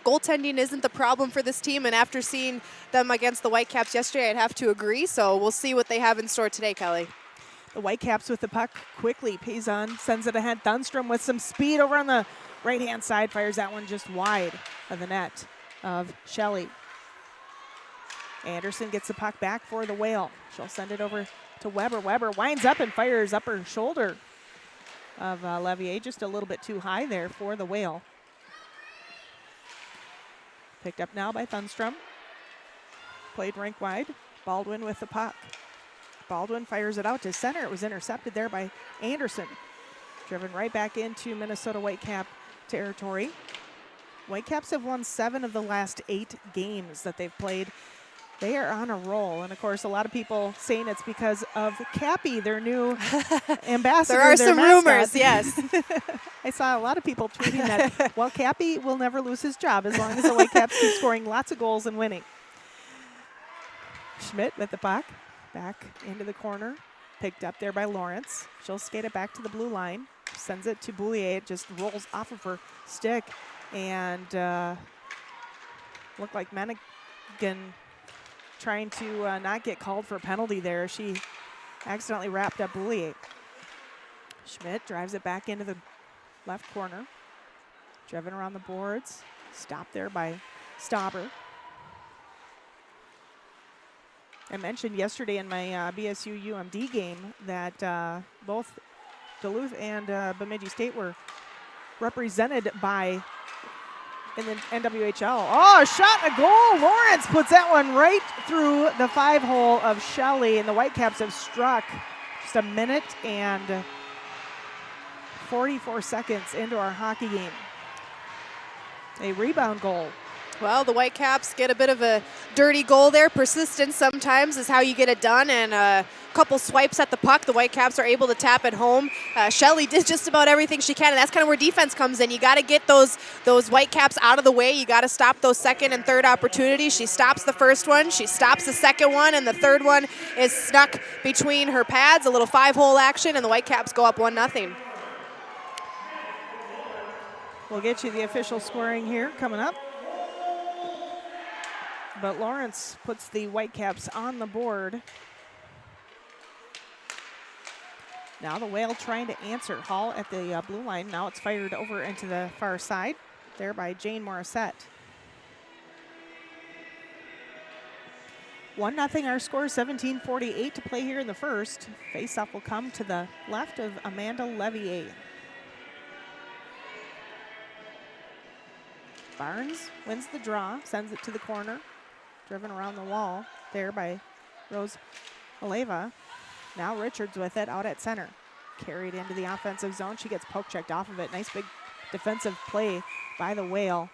goaltending isn't the problem for this team, and after seeing them against the Whitecaps yesterday, I'd have to agree. So we'll see what they have in store today, Kelly. The Whitecaps with the puck quickly. Payson sends it ahead. Thunstrom with some speed over on the right-hand side. Fires that one just wide of the net of Shelley. Anderson gets the puck back for the Whale. She'll send it over to Weber. Weber winds up and fires up her shoulder of Levier. Just a little bit too high there for the Whale. Picked up now by Thunstrom. Played rink wide. Baldwin with the puck. Baldwin fires it out to center. It was intercepted there by Anderson. Driven right back into Minnesota Whitecap territory. Whitecaps have won 7 of the last 8 games that they've played. They are on a roll. And, of course, a lot of people saying it's because of Cappy, their new ambassador. There are some rumors, yes. I saw a lot of people tweeting that, well, Cappy will never lose his job as long as the Whitecaps keep scoring lots of goals and winning. Schmidt with the puck. Back into the corner. Picked up there by Lawrence. She'll skate it back to the blue line. Sends it to Boulier. It just rolls off of her stick. And looked like Mennigan trying to not get called for a penalty there. She accidentally wrapped up Boulier. Schmidt drives it back into the left corner. Driven around the boards. Stopped there by Stauber. I mentioned yesterday in my BSU UMD game that both Duluth and Bemidji State were represented by in the NWHL. Oh, shot and a goal. Lawrence puts that one right through the 5-hole of Shelley, and the Whitecaps have struck just a minute and 44 seconds into our hockey game. A rebound goal. Well, the Whitecaps get a bit of a dirty goal there. Persistence sometimes is how you get it done, and a couple swipes at the puck. The Whitecaps are able to tap it home. Shelley did just about everything she can, and that's kind of where defense comes in. You got to get those Whitecaps out of the way. You got to stop those second and third opportunities. She stops the first one, she stops the second one, and the third one is stuck between her pads. A little 5-hole action, and the Whitecaps go up 1-0. We'll get you the official scoring here coming up. But Lawrence puts the Whitecaps on the board. Now the Whale trying to answer. Hall at the blue line. Now it's fired over into the far side. There by Jane Morissette. 1-0 our score, 17:48 to play here in the first. Face-off will come to the left of Amanda Levier. Barnes wins the draw, sends it to the corner. Driven around the wall there by Rose Aleva. Now Richards with it out at center. Carried into the offensive zone. She gets poke checked off of it. Nice big defensive play by the Whale.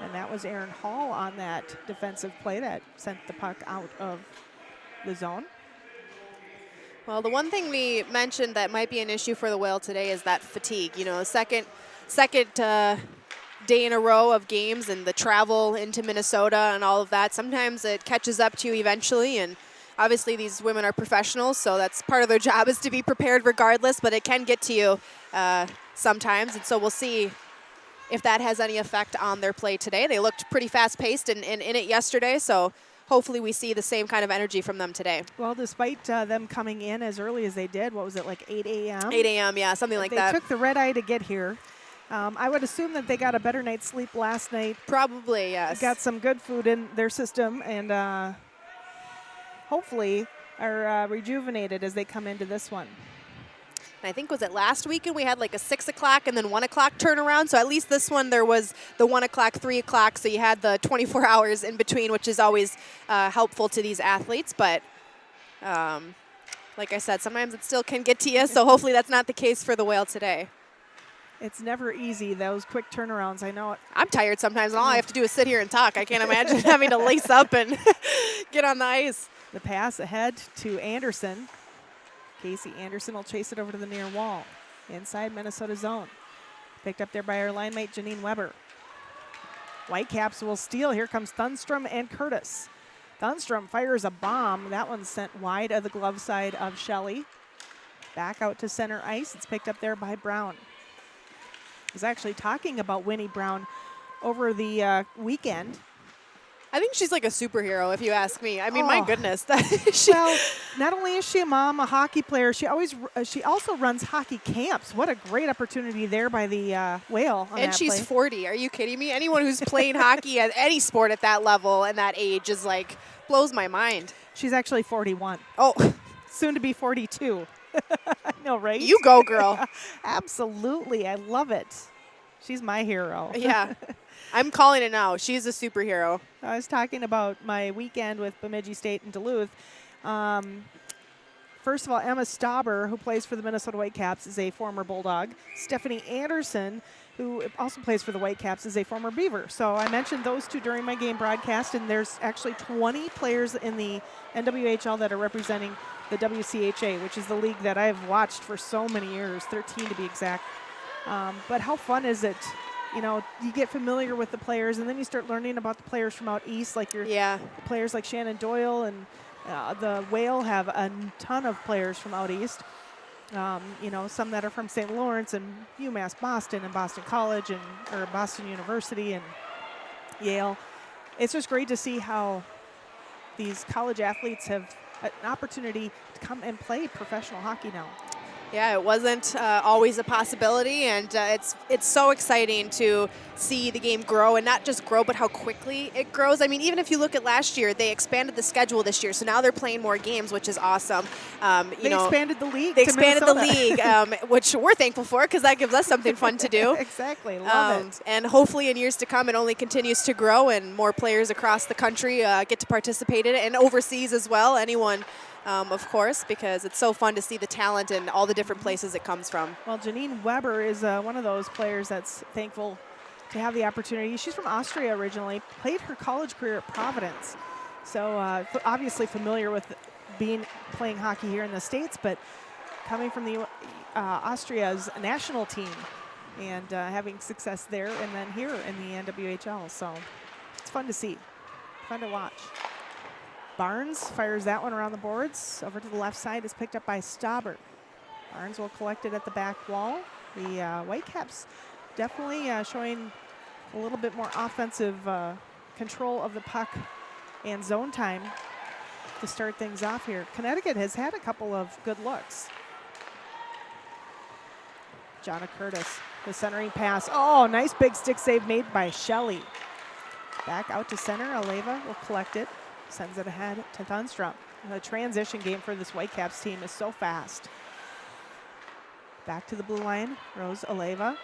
And that was Erin Hall on that defensive play that sent the puck out of the zone. Well, the one thing we mentioned that might be an issue for the Whale today is that fatigue. You know, second day in a row of games and the travel into Minnesota and all of that. Sometimes it catches up to you eventually, and obviously these women are professionals, so that's part of their job is to be prepared regardless, but it can get to you sometimes, and so we'll see if that has any effect on their play today. They looked pretty fast-paced and in it yesterday, so hopefully we see the same kind of energy from them today. Well, despite them coming in as early as they did, what was it, like 8 a.m.? 8 a.m., yeah, something like that. They took the red eye to get here. I would assume that they got a better night's sleep last night. Probably, yes. Got some good food in their system, and hopefully are rejuvenated as they come into this one. And I think, was it last weekend we had like a 6 o'clock and then 1 o'clock turnaround? So at least this one there was the 1 o'clock, 3 o'clock, so you had the 24 hours in between, which is always helpful to these athletes. But like I said, sometimes it still can get to you, so hopefully that's not the case for the Whale today. It's never easy, those quick turnarounds. I know it. I'm tired sometimes, and all I have to do is sit here and talk. I can't imagine having to lace up and get on the ice. The pass ahead to Anderson. Casey Anderson will chase it over to the near wall. Inside Minnesota zone. Picked up there by our line mate, Janine Weber. Whitecaps will steal. Here comes Thunstrom and Curtis. Thunstrom fires a bomb. That one's sent wide of the glove side of Shelley. Back out to center ice. It's picked up there by Brown. was actually talking about Winnie Brown over the weekend. I think she's like a superhero, if you ask me. I mean, my Oh. goodness. Well, not only is she a mom, a hockey player, she also runs hockey camps. What a great opportunity there by the Whale. On And that she's play. 40. Are you kidding me? Anyone who's playing hockey at any sport at that level and that age is like, blows my mind. She's actually 41. Oh, Soon to be 42. I know, right? you go, girl. Absolutely. I love it. She's my hero. Yeah. I'm calling it now. She's a superhero. I was talking about my weekend with Bemidji State and Duluth. First of all, Emma Stauber, who plays for the Minnesota Whitecaps, is a former Bulldog. Stephanie Anderson, who also plays for the Whitecaps, is a former Beaver. So I mentioned those two during my game broadcast, and there's actually 20 players in the NWHL that are representing the WCHA, which is the league that I've watched for so many years, 13 to be exact. But how fun is it? You know, you get familiar with the players, and then you start learning about the players from out east, like your players like Shannon Doyle, and the Whale have a ton of players from out east. You know, some that are from St. Lawrence and UMass Boston and Boston College or Boston University and Yale. It's just great to see how these college athletes have an opportunity to come and play professional hockey now. Yeah, it wasn't always a possibility, and it's so exciting to see the game grow, and not just grow, but how quickly it grows. I mean, even if you look at last year, they expanded the schedule this year, so now they're playing more games, which is awesome. They expanded the league. They expanded the league, which we're thankful for because that gives us something fun to do. Exactly, love it. And hopefully in years to come, it only continues to grow, and more players across the country get to participate in it, and overseas as well. Anyone. Of course, because it's so fun to see the talent and all the different places it comes from. Well, Janine Weber is one of those players that's thankful to have the opportunity. She's from Austria originally, played her college career at Providence. So obviously familiar with playing hockey here in the States, but coming from the Austria's national team and having success there and then here in the NWHL. So it's fun to see, fun to watch. Barnes fires that one around the boards. Over to the left side is picked up by Stauber. Barnes will collect it at the back wall. The Whitecaps definitely showing a little bit more offensive control of the puck and zone time to start things off here. Connecticut has had a couple of good looks. Jonna Curtis, the centering pass. Oh, nice big stick save made by Shelley. Back out to center. Aleva will collect it. Sends it ahead to Thunstrom. The transition game for this Whitecaps team is so fast. Back to the blue line, Rose Aleva.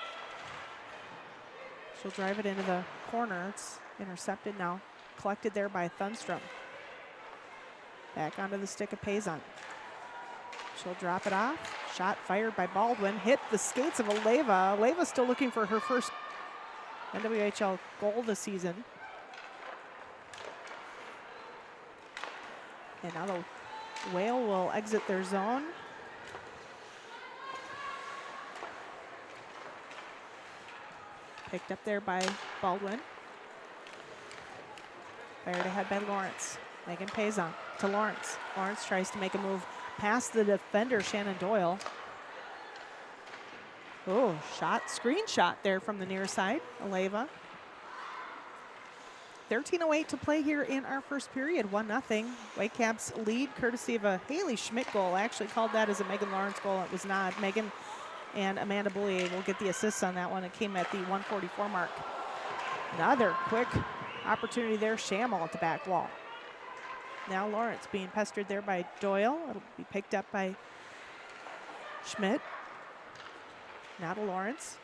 She'll drive it into the corner. It's intercepted now. Collected there by Thunstrom. Back onto the stick of Payson. She'll drop it off. Shot fired by Baldwin. Hit the skates of Aleva. Aleva still looking for her first NWHL goal this season. And now the Whale will exit their zone. Picked up there by Baldwin. Fired ahead by Lawrence. Megan Payson to Lawrence. Lawrence tries to make a move past the defender, Shannon Doyle. Oh, screen shot there from the near side, Aleva. 13:08 to play here in our first period, 1-0. Whitecaps lead courtesy of a Haley Schmidt goal. I actually called that as a Megan Lawrence goal. It was not. Megan and Amanda Boulier will get the assists on that one. It came at the 1:44 mark. Another quick opportunity there. Schammel at the back wall. Now Lawrence being pestered there by Doyle. It'll be picked up by Schmidt. Now to Lawrence.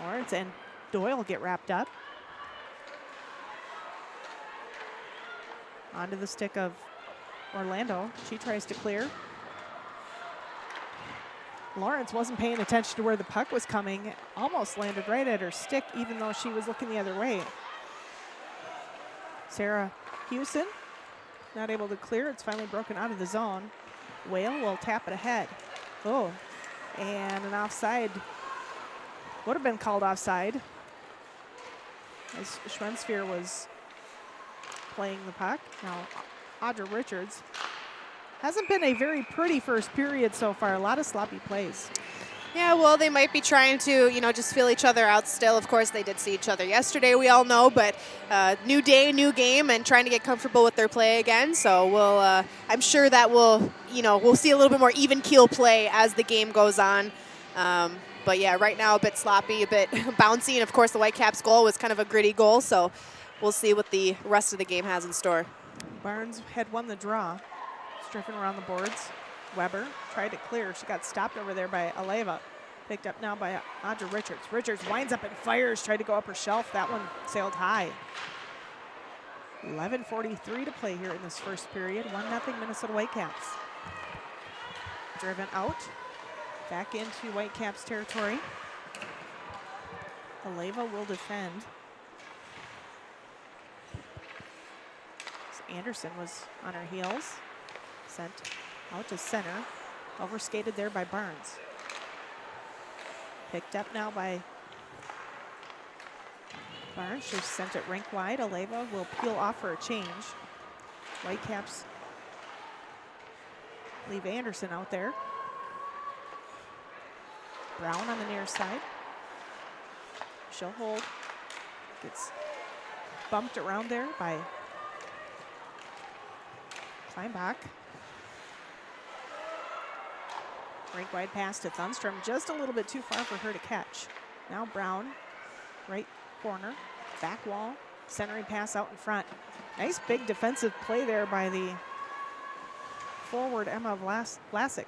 Lawrence and Doyle get wrapped up. Onto the stick of Orlando. She tries to clear. Lawrence wasn't paying attention to where the puck was coming. Almost landed right at her stick, even though she was looking the other way. Sarah Houston, not able to clear. It's finally broken out of the zone. Whale will tap it ahead. Oh, and an offside. Would have been called offside as Schwensphere was playing the puck. Now, Audra Richards. Hasn't been a very pretty first period so far. A lot of sloppy plays. Yeah, well, they might be trying to, just feel each other out still. Of course, they did see each other yesterday, we all know, but new day, new game, and trying to get comfortable with their play again. So I'm sure that we'll see a little bit more even keel play as the game goes on. But yeah, right now a bit sloppy, a bit bouncy, and of course the Whitecaps goal was kind of a gritty goal. So we'll see what the rest of the game has in store. Barnes had won the draw. Stripping around the boards. Weber tried to clear. She got stopped over there by Aleva. Picked up now by Audra Richards. Richards winds up and fires, tried to go up her shelf. That one sailed high. 11:43 to play here in this first period. 1-0 Minnesota Whitecaps. Driven out. Back into Whitecaps territory. Aleva will defend. So Anderson was on her heels. Sent out to center. Overskated there by Barnes. Picked up now by Barnes. She sent it rink wide. Aleva will peel off for a change. Whitecaps leave Anderson out there. Brown on the near side. She'll hold. Gets bumped around there by Kleinbach. Rink wide pass to Thunstrom, just a little bit too far for her to catch. Now Brown, right corner, back wall, centering pass out in front. Nice big defensive play there by the forward Emma Vlasic.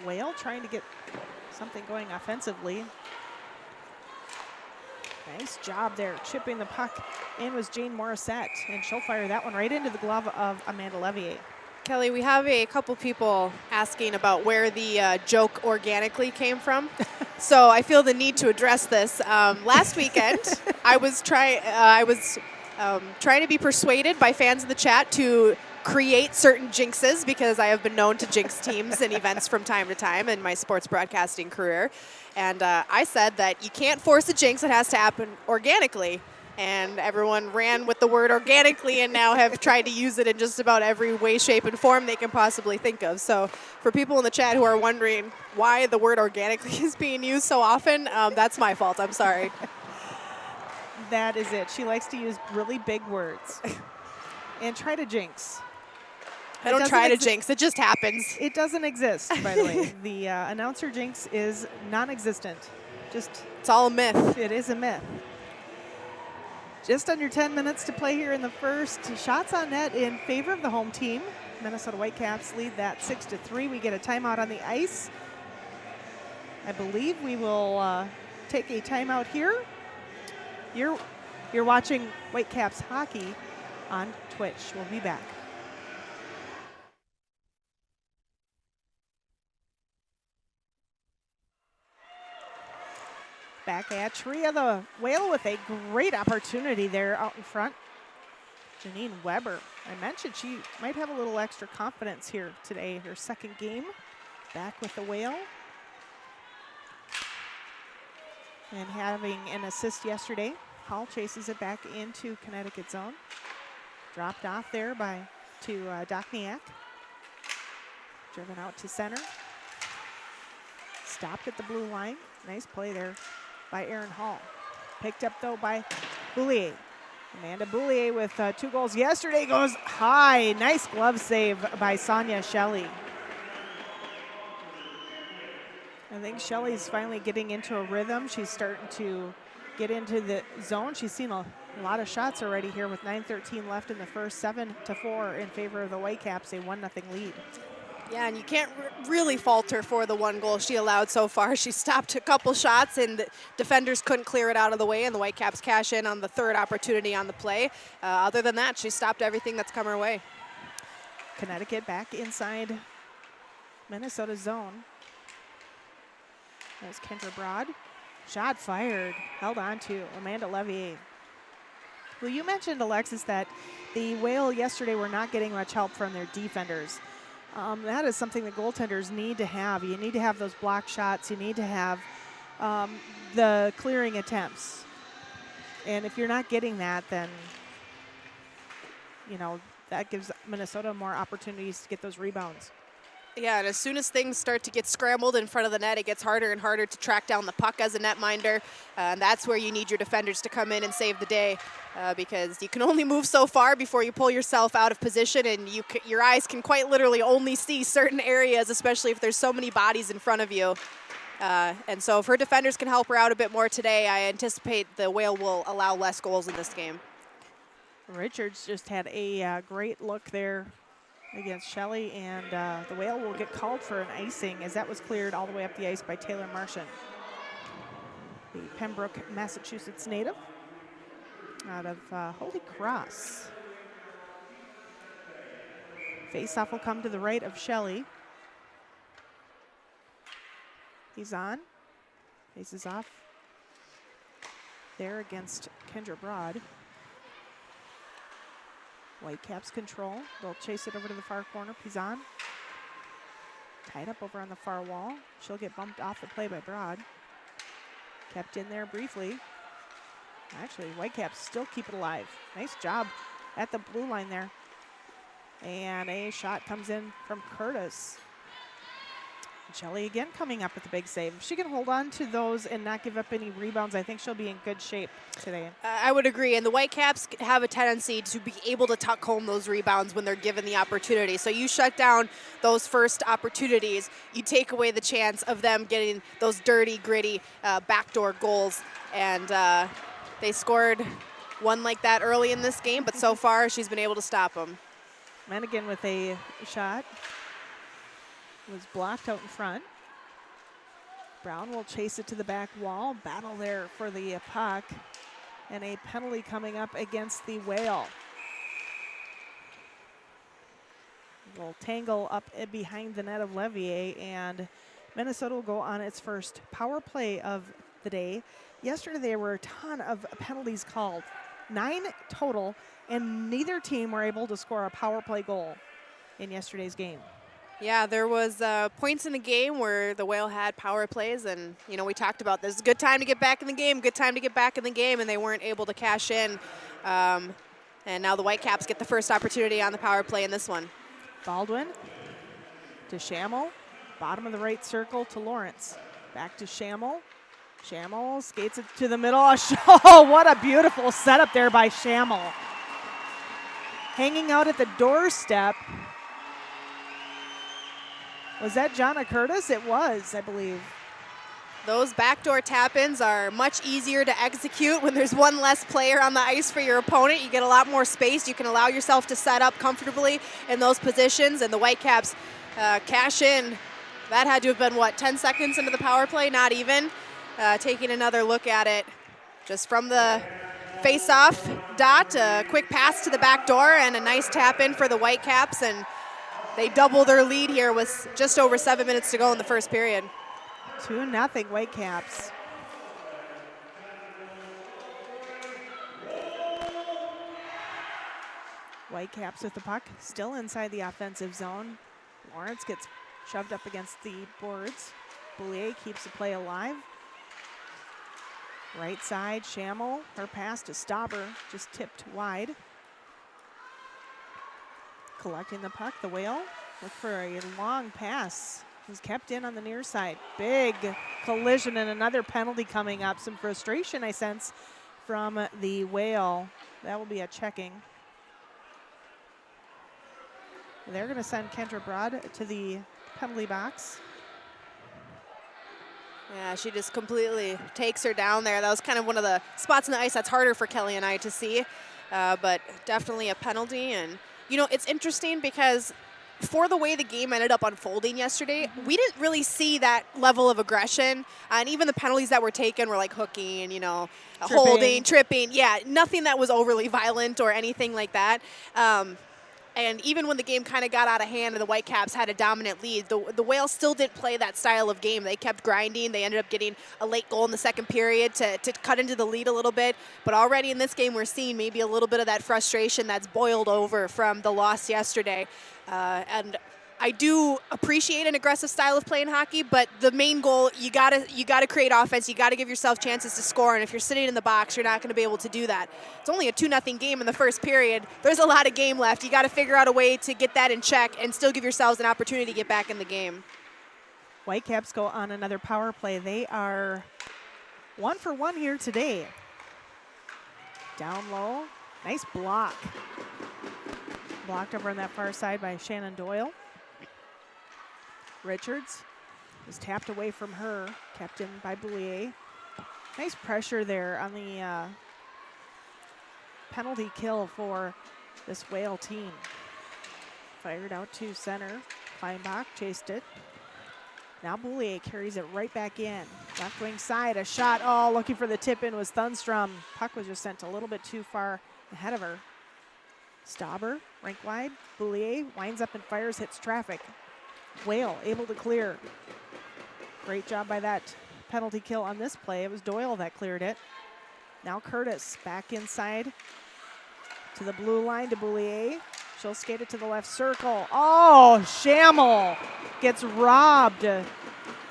Whale trying to get something going offensively. Nice job there, chipping the puck in was Jane Morissette, and she'll fire that one right into the glove of Amanda Levier. Kelly, we have a couple people asking about where the joke organically came from. So I feel the need to address this. Last weekend, I was trying to be persuaded by fans in the chat to create certain jinxes, because I have been known to jinx teams and events from time to time in my sports broadcasting career. And I said that you can't force a jinx, it has to happen organically. And everyone ran with the word organically and now have tried to use it in just about every way, shape, and form they can possibly think of. So for people in the chat who are wondering why the word organically is being used so often, that's my fault. I'm sorry. That is it. She likes to use really big words and try to jinx. I don't try to jinx. It just happens. It doesn't exist, by the way. The announcer jinx is non-existent. It's all a myth. It is a myth. Just under 10 minutes to play here in the first. Shots on net in favor of the home team. Minnesota Whitecaps lead that 6-3. We get a timeout on the ice. I believe we will take a timeout here. You're watching Whitecaps hockey on Twitch. We'll be back. Back at Tria, the Whale with a great opportunity there out in front. Janine Weber, I mentioned she might have a little extra confidence here today, her second game. Back with the Whale. And having an assist yesterday. Hall chases it back into Connecticut zone. Dropped off there to Dokniak. Driven out to center. Stopped at the blue line. Nice play there by Aaron Hall. Picked up though by Boulier. Amanda Boulier with 2 goals yesterday goes high. Nice glove save by Sonia Shelley. I think Shelley's finally getting into a rhythm. She's starting to get into the zone. She's seen a lot of shots already here with 9:13 left in the first. 7-4 in favor of the Whitecaps, a 1-0 lead. Yeah, and you can't really fault her for the 1 goal she allowed so far. She stopped a couple shots, and the defenders couldn't clear it out of the way, and the Whitecaps cash in on the 3rd opportunity on the play. Other than that, she stopped everything that's come her way. Connecticut back inside Minnesota zone. There's Kendra Broad. Shot fired, held on to Amanda Levier. Well, you mentioned, Alexis, that the Whale yesterday were not getting much help from their defenders. That is something the goaltenders need to have. You need to have those block shots. You need to have the clearing attempts. And if you're not getting that, then, that gives Minnesota more opportunities to get those rebounds. Yeah, and as soon as things start to get scrambled in front of the net, it gets harder and harder to track down the puck as a netminder. And that's where you need your defenders to come in and save the day, because you can only move so far before you pull yourself out of position, and your eyes can quite literally only see certain areas, especially if there's so many bodies in front of you. And so if her defenders can help her out a bit more today, I anticipate the Whale will allow less goals in this game. Richards just had a great look there against Shelley, and the Whale will get called for an icing as that was cleared all the way up the ice by Taylor Martian, the Pembroke, Massachusetts native out of Holy Cross. Faceoff will come to the right of Shelley. He's on, faces off there against Kendra Broad. Whitecaps control. They'll chase it over to the far corner. Pizan. Tied up over on the far wall. She'll get bumped off the play by Broad. Kept in there briefly. Actually, Whitecaps still keep it alive. Nice job at the blue line there. And a shot comes in from Curtis. Shelley again coming up with a big save. If she can hold on to those and not give up any rebounds, I think she'll be in good shape today. I would agree, and the Whitecaps have a tendency to be able to tuck home those rebounds when they're given the opportunity. So you shut down those first opportunities, you take away the chance of them getting those dirty, gritty backdoor goals. And they scored one like that early in this game, but so far she's been able to stop them. Manigan with a shot. Was blocked out in front. Brown will chase it to the back wall. Battle there for the puck. And a penalty coming up against the Whale. Will tangle up behind the net of Levier, and Minnesota will go on its first power play of the day. Yesterday there were a ton of penalties called, 9 total, and neither team were able to score a power play goal in yesterday's game. Yeah, there was points in the game where the Whale had power plays, and we talked about this. Good time to get back in the game, good time to get back in the game, and they weren't able to cash in. And now the Whitecaps get the first opportunity on the power play in this one. Baldwin to Schammel, bottom of the right circle to Lawrence. Back to Schammel. Schammel skates it to the middle. Oh, what a beautiful setup there by Schammel. Hanging out at the doorstep. Was that Jonna Curtis? It was, I believe. Those backdoor tap-ins are much easier to execute when there's one less player on the ice for your opponent. You get a lot more space. You can allow yourself to set up comfortably in those positions, and the Whitecaps cash in. That had to have been, 10 seconds into the power play? Not even. Taking another look at it just from the face-off dot. A quick pass to the back door and a nice tap-in for the Whitecaps, and they double their lead here with just over 7 minutes to go in the first period. 2-0 Whitecaps. Whitecaps with the puck, still inside the offensive zone. Lawrence gets shoved up against the boards. Boulier keeps the play alive. Right side, Schammel, her pass to Stauber, just tipped wide. Collecting the puck, the Whale look for a long pass. He's kept in on the near side. Big collision and another penalty coming up. Some frustration I sense from the Whale. That will be a checking. They're going to send Kendra Broad to the penalty box. Yeah, she just completely takes her down there. That was kind of one of the spots in the ice that's harder for Kelly and I to see, but definitely a penalty. And it's interesting because for the way the game ended up unfolding yesterday, we didn't really see that level of aggression. And even the penalties that were taken were like hooking, holding, tripping. Yeah, nothing that was overly violent or anything like that. And even when the game kind of got out of hand and the Whitecaps had a dominant lead, the Whales still didn't play that style of game. They kept grinding. They ended up getting a late goal in the second period to cut into the lead a little bit. But already in this game, we're seeing maybe a little bit of that frustration that's boiled over from the loss yesterday. And I do appreciate an aggressive style of playing hockey, but the main goal, you gotta create offense. You gotta give yourself chances to score, and if you're sitting in the box, you're not going to be able to do that. It's only a 2-0 game in the first period. There's a lot of game left. You got to figure out a way to get that in check and still give yourselves an opportunity to get back in the game. Whitecaps go on another power play. They are 1 for 1 here today. Down low, nice block. Blocked over on that far side by Shannon Doyle. Richards is tapped away from her, kept in by Boulier. Nice pressure there on the penalty kill for this Whale team. Fired out to center. Kleinbach chased it. Now Boulier carries it right back in. Left wing side, a shot. Oh, looking for the tip in was Thunstrom. Puck was just sent a little bit too far ahead of her. Stauber, rink wide. Boulier winds up and fires, hits traffic. Whale able to clear. Great job by that penalty kill on this play. It was Doyle that cleared it. Now Curtis back inside to the blue line to Boulier. She'll skate it to the left circle. Oh, Schammel gets robbed.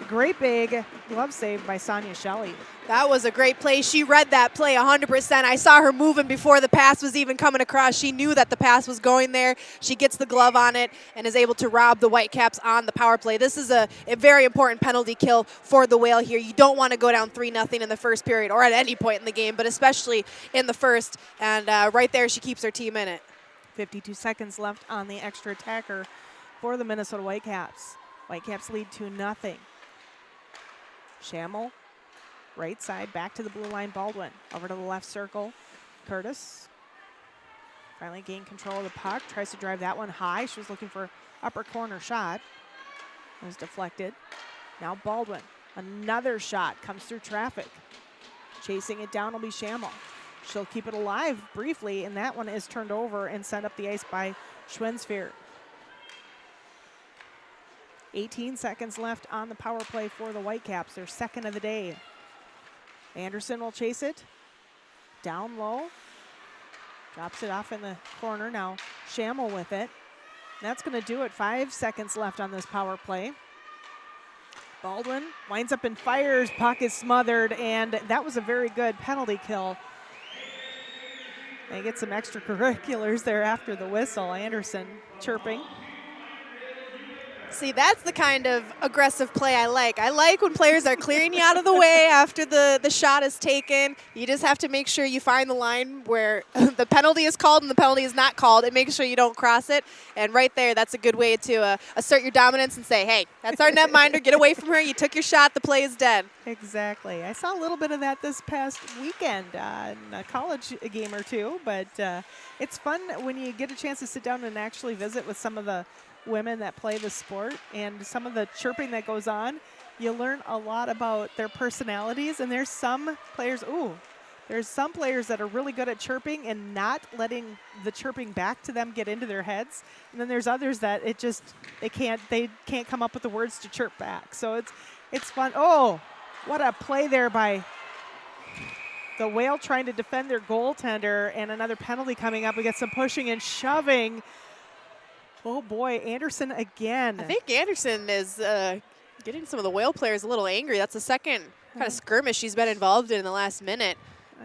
Great big glove save by Sonia Shelley. That was a great play. She read that play 100%. I saw her moving before the pass was even coming across. She knew that the pass was going there. She gets the glove on it and is able to rob the Whitecaps on the power play. This is a very important penalty kill for the Whale here. You don't want to go down 3-0 in the first period or at any point in the game, but especially in the first. And right there, she keeps her team in it. 52 seconds left on the extra attacker for the Minnesota Whitecaps. Whitecaps lead 2-0. Schammel, right side, back to the blue line. Baldwin over to the left circle. Curtis finally gained control of the puck, tries to drive that one high. She was looking for upper corner shot. It was deflected. Now Baldwin, another shot comes through traffic. Chasing it down will be Schammel. She'll keep it alive briefly, and that one is turned over and sent up the ice by Schwensfear. 18 seconds left on the power play for the Whitecaps, their second of the day. Anderson will chase it. Down low. Drops it off in the corner. Now Schammel with it. That's going to do it. 5 seconds left on this power play. Baldwin winds up and fires. Puck is smothered, and that was a very good penalty kill. They get some extracurriculars there after the whistle. Anderson chirping. See, that's the kind of aggressive play I like. I like when players are clearing you out of the way after the shot is taken. You just have to make sure you find the line where the penalty is called and the penalty is not called, and make sure you don't cross it. And right there, that's a good way to assert your dominance and say, hey, that's our netminder. Get away from her. You took your shot. The play is dead. Exactly. I saw a little bit of that this past weekend in a college game or two, but it's fun when you get a chance to sit down and actually visit with some of the women that play the sport, and some of the chirping that goes on. You learn a lot about their personalities, and there's some players that are really good at chirping and not letting the chirping back to them get into their heads, and then there's others that they can't come up with the words to chirp back. So it's fun. Oh, what a play there by the Whale trying to defend their goaltender, and another penalty coming up. We get some pushing and shoving. Oh boy, Anderson again. I think Anderson is getting some of the Whale players a little angry. That's the second kind of skirmish she's been involved in the last minute.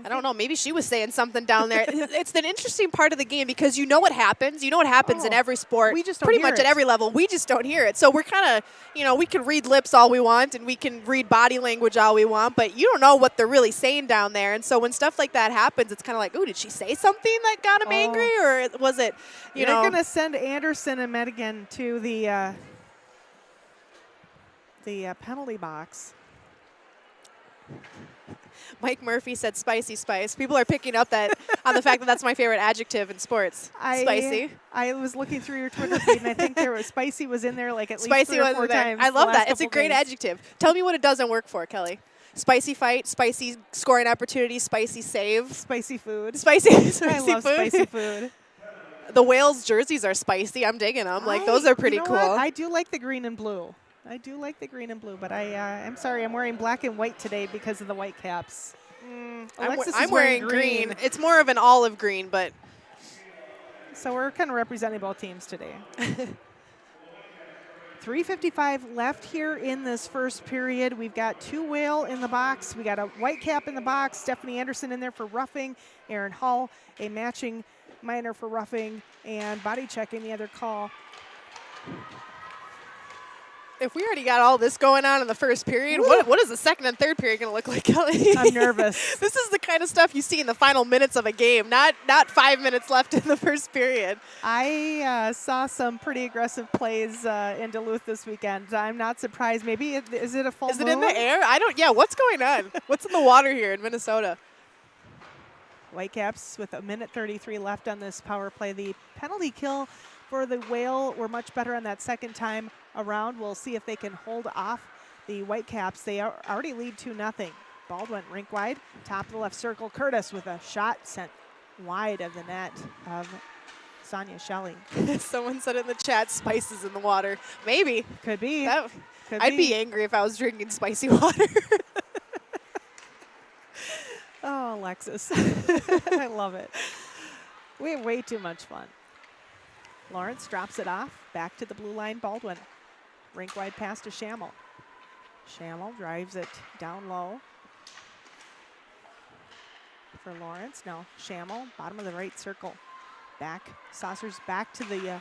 I don't know, maybe she was saying something down there. It's an interesting part of the game because you know what happens. You know what happens in every sport. We just don't pretty hear much it. at every level. We just don't hear it. So we're kind of, we can read lips all we want and we can read body language all we want, but you don't know what they're really saying down there. And so when stuff like that happens, it's kind of like, ooh, did she say something that got him angry, or was it, They're going to send Anderson and Madigan to the penalty box. Mike Murphy said spicy spice. People are picking up that on the fact that that's my favorite adjective in sports. Spicy. I was looking through your Twitter feed, and I think spicy was in there like at least spicy 3 or 4 times. I love that. It's a great adjective. Tell me what it doesn't work for, Kelly. Spicy fight, spicy scoring opportunity, spicy save. Spicy food. Spicy I love food. spicy food. The Whales jerseys are spicy. I'm digging them. Like, those are pretty cool. I do like the green and blue. But I'm sorry, I'm wearing black and white today because of the Whitecaps. I'm wearing green. It's more of an olive green, but. So we're kind of representing both teams today. 3:55 left here in this first period. We've got 2 Whale in the box. We got a Whitecap in the box. Stephanie Anderson in there for roughing. Erin Hall, a matching minor for roughing, and body checking the other call. If we already got all this going on in the first period, what is the second and third period going to look like, Kelly? I'm nervous. This is the kind of stuff you see in the final minutes of a game, not 5 minutes left in the first period. I saw some pretty aggressive plays in Duluth this weekend. I'm not surprised. Maybe is it a full moon? Is it in the air? Yeah, what's going on? What's in the water here in Minnesota? Whitecaps with 1:33 left on this power play. The penalty kill for the Whale were much better on that second time around. We'll see if they can hold off the Whitecaps. They already lead 2-0. Ball went rink wide, top of the left circle. Curtis with a shot sent wide of the net of Sonia Shelley. Someone said in the chat, spices in the water. Maybe. Could be. I'd be angry if I was drinking spicy water. Oh, Alexis. I love it. We have way too much fun. Lawrence drops it off, back to the blue line, Baldwin. Rink wide pass to Schammel. Schammel drives it down low for Lawrence. Now Schammel, bottom of the right circle. Back, Saucers back to the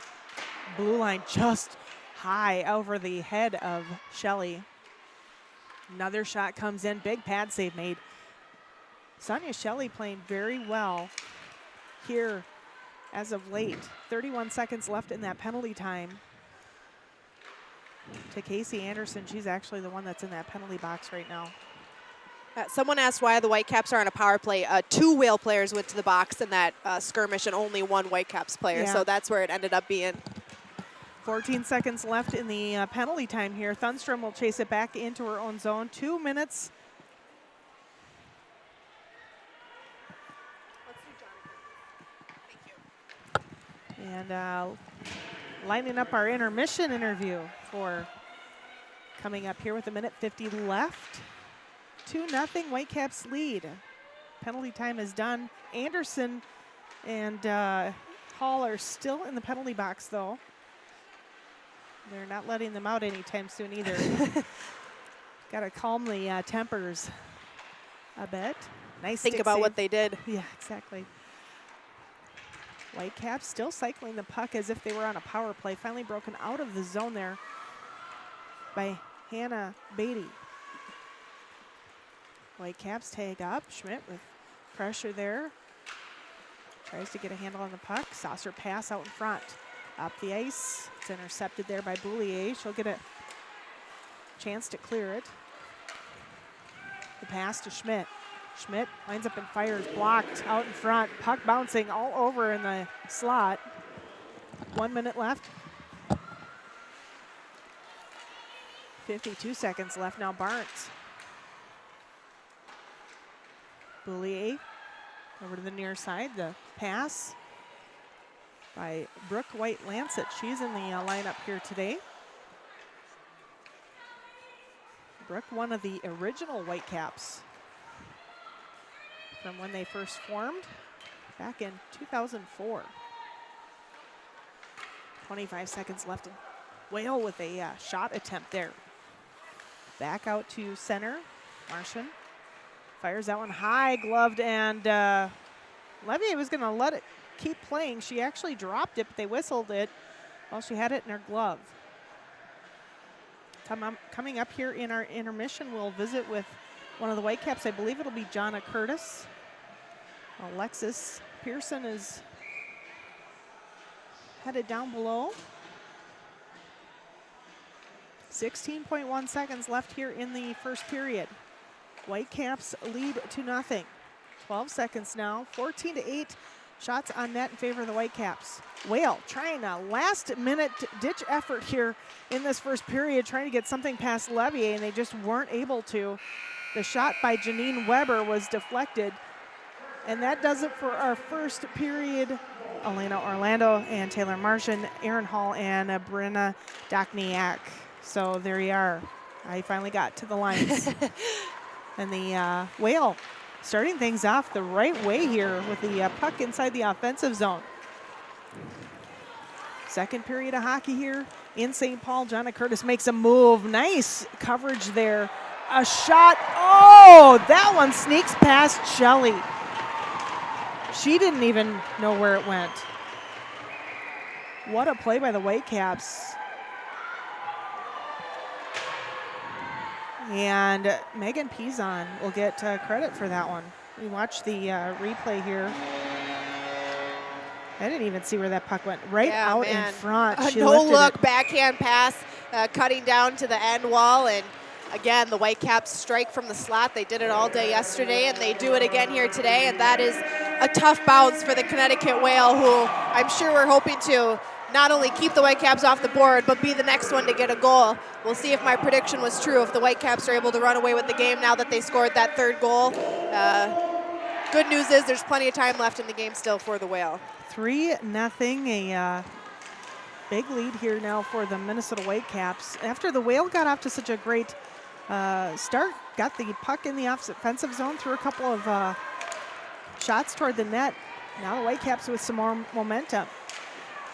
blue line, just high over the head of Shelley. Another shot comes in, big pad save made. Sonia Shelley playing very well here as of late. 31 seconds left in that penalty time. To Casey Anderson, she's actually the one that's in that penalty box right now. Someone asked why the Whitecaps are on a power play. 2 Whale players went to the box in that skirmish and only 1 Whitecaps player, Yeah. so that's where it ended up being. 14 seconds left in the penalty time here. Thunstrom will chase it back into her own zone. 2 minutes. And lining up our intermission interview for coming up here with 1:50 left. 2-0 Whitecaps lead. Penalty time is done. Anderson and Hall are still in the penalty box, though. They're not letting them out anytime soon either. Got to calm the tempers a bit. Nice Think stick about save. what they did. Yeah, exactly. Whitecaps still cycling the puck as if they were on a power play. Finally broken out of the zone there by Hannah Beatty. Whitecaps tag up. Schmidt with pressure there. Tries to get a handle on the puck. Saucer pass out in front. Up the ice. It's intercepted there by Boulier. She'll get a chance to clear it. The pass to Schmidt. Schmidt lines up and fires, blocked out in front. Puck bouncing all over in the slot. 1 minute left. 52 seconds left now. Barnes. Boulier over to the near side. The pass by Brooke White-Lancet. She's in the lineup here today. Brooke, one of the original Whitecaps from when they first formed back in 2004. 25 seconds left. Whale with a shot attempt there. Back out to center. Martian fires that one high, gloved, and Levier was going to let it keep playing. She actually dropped it, but they whistled it while she had it in her glove. Coming up here in our intermission, we'll visit with one of the Whitecaps. I believe it'll be Jonna Curtis. Alexis Pearson is headed down below. 16.1 seconds left here in the first period. Whitecaps lead 2-0. 12 seconds now, 14-8 shots on net in favor of the Whitecaps. Whale trying a last-minute ditch effort here in this first period, trying to get something past Levier, and they just weren't able to. The shot by Janine Weber was deflected, and that does it for our first period. Elena Orlando and Taylor Martian, Erin Hall, and Brenna Dokniak. So there you are. I finally got to the lines. And the Whale starting things off the right way here with the puck inside the offensive zone. Second period of hockey here in St. Paul. Jonna Curtis makes a move. Nice coverage there. A shot. Oh, that one sneaks past Shelley. She didn't even know where it went. What a play by the Whitecaps. And Megan Pizon will get credit for that one. We watch the replay here. I didn't even see where that puck went. Right out in front. A no-look backhand pass cutting down to the end wall. And again, the Whitecaps strike from the slot. They did it all day yesterday, and they do it again here today. And that is a tough bounce for the Connecticut Whale, who I'm sure we're hoping to not only keep the Whitecaps off the board, but be the next one to get a goal. We'll see if my prediction was true, if the Whitecaps are able to run away with the game now that they scored that third goal. Good news is there's plenty of time left in the game still for the Whale. 3-0, a big lead here now for the Minnesota Whitecaps. After the Whale got off to such a great start, got the puck in the offensive zone, threw a couple of shots toward the net. Now the Whitecaps with some more momentum.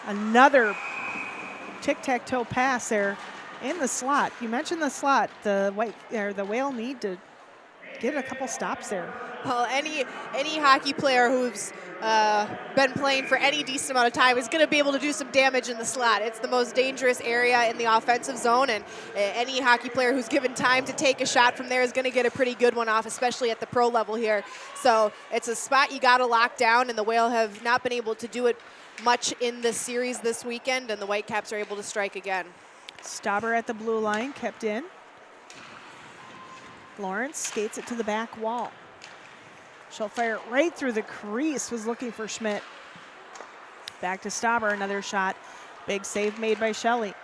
Another tic-tac-toe pass there in the slot. You mentioned the slot. The Whale need to get a couple stops there. Well, any hockey player who's been playing for any decent amount of time is going to be able to do some damage in the slot. It's the most dangerous area in the offensive zone, and any hockey player who's given time to take a shot from there is going to get a pretty good one off, especially at the pro level here. So it's a spot you got to lock down, and the Whale have not been able to do it much in this series this weekend, and the Whitecaps are able to strike again. Stauber at the blue line, kept in. Lawrence skates it to the back wall. She'll fire it right through the crease, was looking for Schmidt. Back to Stauber, another shot. Big save made by Shelley.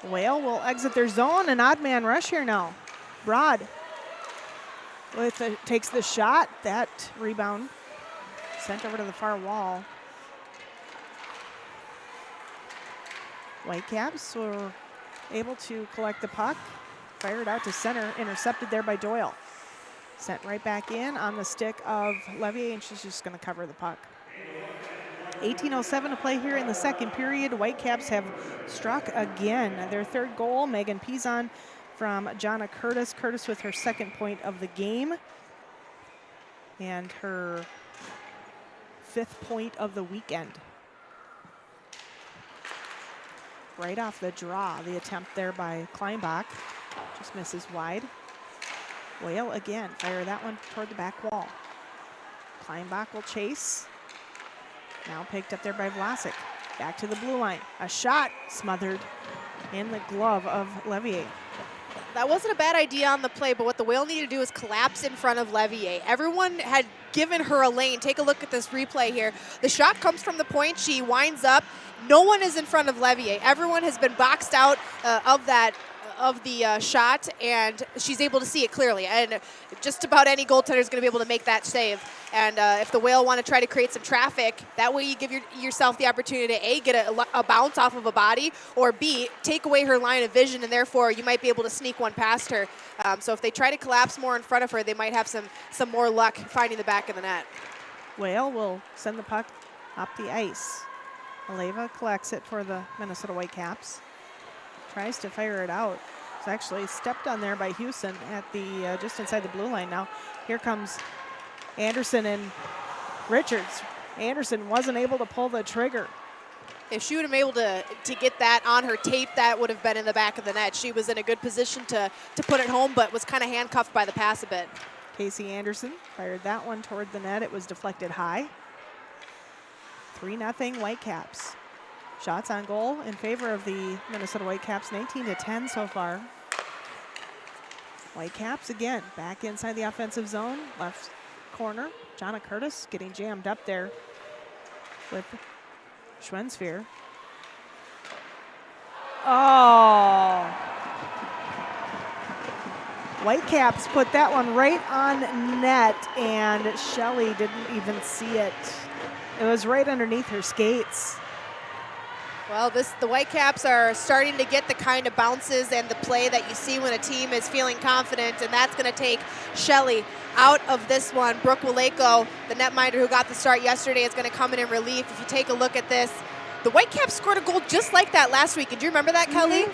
Whale will exit their zone, an odd man rush here now. Broad takes the shot, that rebound sent over to the far wall. Whitecaps were able to collect the puck, fired out to center, intercepted there by Doyle. Sent right back in on the stick of Levier, and she's just going to cover the puck. 18:07 to play here in the second period. Whitecaps have struck again. Their third goal, Megan Pizon from Jonna Curtis. Curtis with her second point of the game. And her 5th point of the weekend. Right off the draw, the attempt there by Kleinbach. Just misses wide. Whale again, fire that one toward the back wall. Kleinbach will chase. Now picked up there by Vlasic. Back to the blue line. A shot smothered in the glove of Levier. That wasn't a bad idea on the play, but what the Whale needed to do is collapse in front of Levier. Everyone had given her a lane. Take a look at this replay here. The shot comes from the point. She winds up. No one is in front of Levier. Everyone has been boxed out of the shot, and she's able to see it clearly. And just about any goaltender is going to be able to make that save. And if the Whale want to try to create some traffic, that way you give yourself the opportunity to A, get a bounce off of a body, or B, take away her line of vision, and therefore you might be able to sneak one past her. So if they try to collapse more in front of her, they might have some more luck finding the back of the net. Whale will send the puck up the ice. Aleva collects it for the Minnesota Whitecaps. Tries to fire it out. It's actually stepped on there by Houston at the just inside the blue line now. Here comes Anderson and Richards. Anderson wasn't able to pull the trigger. If she would have been able to get that on her tape, that would have been in the back of the net. She was in a good position to put it home, but was kind of handcuffed by the pass a bit. Casey Anderson fired that one toward the net. It was deflected high. 3-0 Whitecaps. Shots on goal in favor of the Minnesota Whitecaps, 19-10 so far. Whitecaps again back inside the offensive zone, left corner. Jonna Curtis getting jammed up there with Schwenspeer. Oh! Whitecaps put that one right on net, and Shelley didn't even see it. It was right underneath her skates. Well, the Whitecaps are starting to get the kind of bounces and the play that you see when a team is feeling confident, and that's going to take Shelley out of this one. Brooke Waleko, the netminder who got the start yesterday, is going to come in relief. If you take a look at this, The Whitecaps scored a goal just like that last week. Did you remember that, Kelly?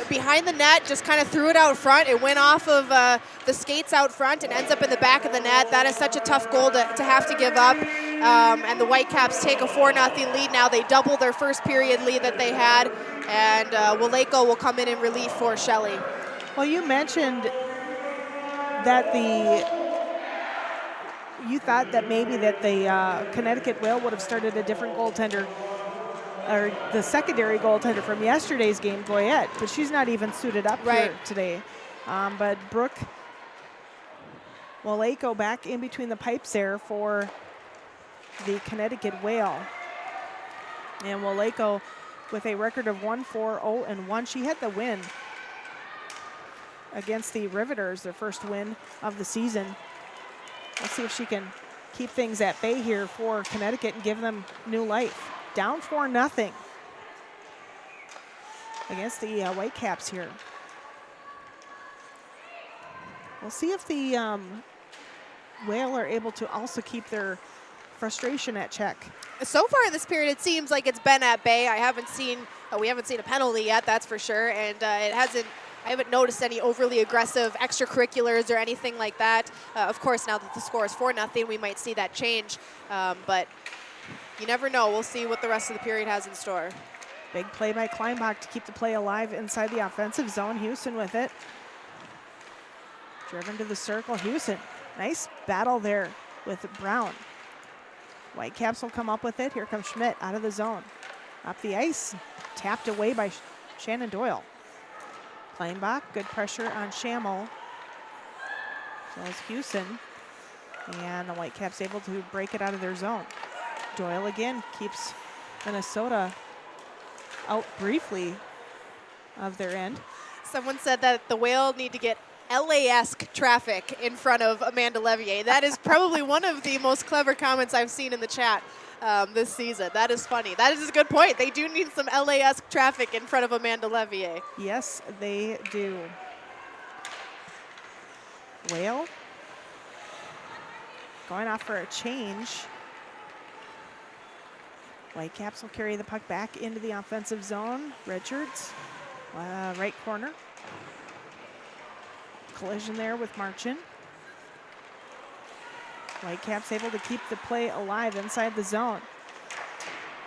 Behind the net, just kind of threw it out front. It went off of the skates out front and ends up in the back of the net. That is such a tough goal to have to give up. And the Whitecaps take a 4-0 lead now. They double their first period lead that they had. And Waleko will come in relief for Shelley. Well, you mentioned that you thought that maybe that the Connecticut Whale would have started a different goaltender, or the secondary goaltender from yesterday's game, Goyette, but she's not even suited up here today. But Brooke Waleko back in between the pipes there for the Connecticut Whale. And Waleko with a record of 1-4-0-1. She had the win against the Riveters, their first win of the season. Let's see if she can keep things at bay here for Connecticut and give them new life. Down 4-0 against the Whitecaps here. We'll see if the Whale are able to also keep their frustration at check. So far in this period, it seems like it's been at bay. We haven't seen a penalty yet, that's for sure, and I haven't noticed any overly aggressive extracurriculars or anything like that. Of course, now that the score is 4-0, we might see that change, but you never know. We'll see what the rest of the period has in store. Big play by Kleinbach to keep the play alive inside the offensive zone. Houston with it. Driven to the circle. Houston, nice battle there with Brown. Whitecaps will come up with it. Here comes Schmidt out of the zone. Up the ice, tapped away by Shannon Doyle. Kleinbach, good pressure on Schammel. So is Houston. And the Whitecaps able to break it out of their zone. Doyle again keeps Minnesota out briefly of their end. Someone said that the Whale need to get LA-esque traffic in front of Amanda Levier. That is probably one of the most clever comments I've seen in the chat this season. That is funny. That is a good point. They do need some LA-esque traffic in front of Amanda Levier. Yes, they do. Whale going off for a change. Whitecaps will carry the puck back into the offensive zone. Richards, right corner. Collision there with Marchin. Whitecaps able to keep the play alive inside the zone.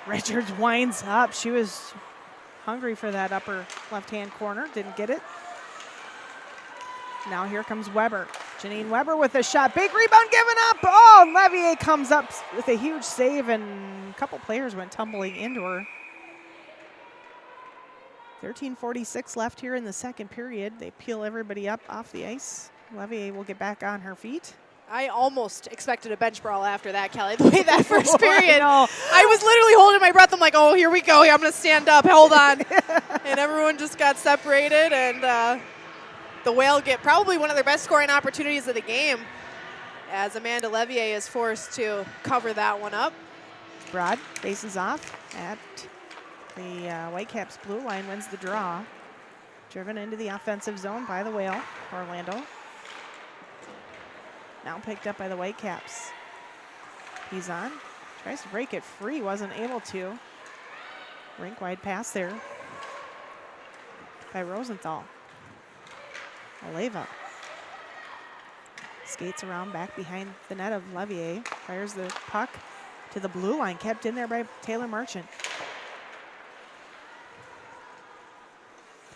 Richards winds up. She was hungry for that upper left-hand corner. Didn't get it. Now here comes Weber. Janine Weber with a shot. Big rebound given up. Oh, and Levier comes up with a huge save, and a couple players went tumbling into her. 13:46 left here in the second period. They peel everybody up off the ice. Levier will get back on her feet. I almost expected a bench brawl after that, Kelly. The way that first period, I was literally holding my breath. I'm like, oh, here we go. I'm going to stand up. Hold on. And everyone just got separated, and the Whale get probably one of their best scoring opportunities of the game as Amanda Levier is forced to cover that one up. Broad faces off at the Whitecaps blue line, wins the draw. Driven into the offensive zone by the Whale, Orlando. Now picked up by the Whitecaps. He's on, tries to break it free, wasn't able to. Rink wide pass there by Rosenthal. Aleva skates around back behind the net of Levier. Fires the puck to the blue line, kept in there by Taylor Marchant.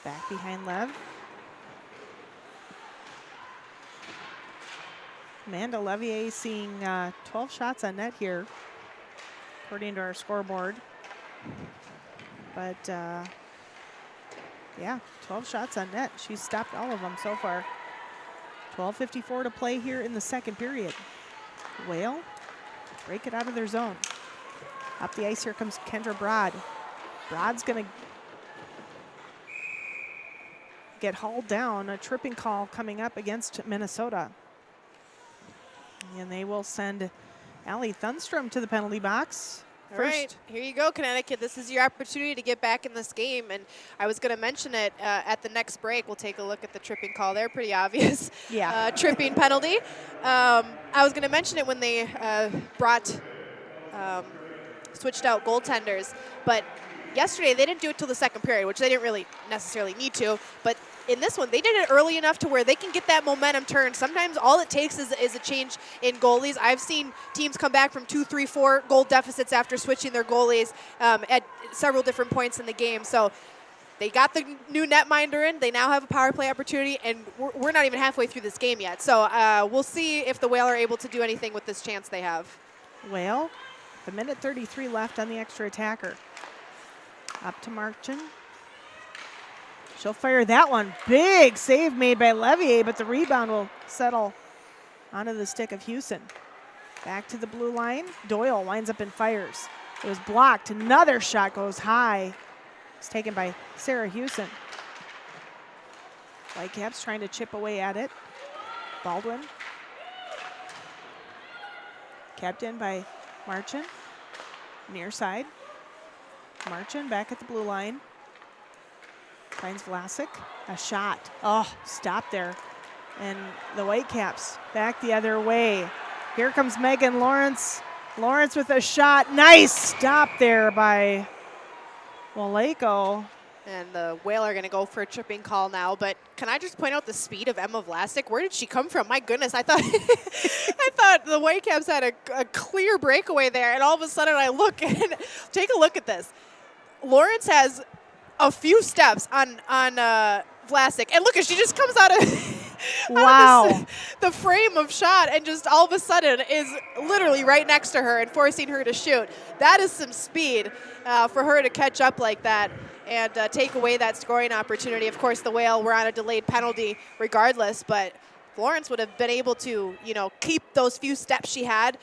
Back behind Lev. Amanda Levier seeing 12 shots on net here, according to our scoreboard. But yeah, 12 shots on net. She's stopped all of them so far. 12:54 to play here in the second period. Whale break it out of their zone. Up the ice, here comes Kendra Broad. Broad's gonna get hauled down. A tripping call coming up against Minnesota. And they will send Allie Thunstrom to the penalty box. All right, here you go, Connecticut. This is your opportunity to get back in this game. And I was going to mention it at the next break. We'll take a look at the tripping call there. Pretty obvious. Yeah. Tripping penalty. I was going to mention it when they brought switched out goaltenders. But yesterday, they didn't do it till the second period, which they didn't really necessarily need to. But in this one, they did it early enough to where they can get that momentum turned. Sometimes all it takes is a change in goalies. I've seen teams come back from 2, 3, 4 goal deficits after switching their goalies at several different points in the game. So they got the new netminder in. They now have a power play opportunity, and we're not even halfway through this game yet. So we'll see if the Whale are able to do anything with this chance they have. Whale, a minute 33 left on the extra attacker. Up to Marchin. She'll fire that one. Big save made by Levier, but the rebound will settle onto the stick of Houston. Back to the blue line. Doyle winds up and fires. It was blocked. Another shot goes high. It's taken by Sarah Houston. Whitecaps trying to chip away at it. Baldwin. Kept in by Marchin. Near side. Marchin back at the blue line. Finds Vlasic. A shot. Oh, stop there. And the Whitecaps back the other way. Here comes Megan Lawrence. Lawrence with a shot. Nice stop there by Waleko. And the Whale are going to go for a tripping call now. But can I just point out the speed of Emma Vlasic? Where did she come from? My goodness, I thought I thought the Whitecaps had a clear breakaway there. And all of a sudden I look and take a look at this. Lawrence has a few steps on Vlasic. And look, she just comes out of Wow. the frame of shot and just all of a sudden is literally right next to her and forcing her to shoot. That is some speed for her to catch up like that and take away that scoring opportunity. Of course, the Whale were on a delayed penalty regardless, but Florence would have been able to, keep those few steps she had.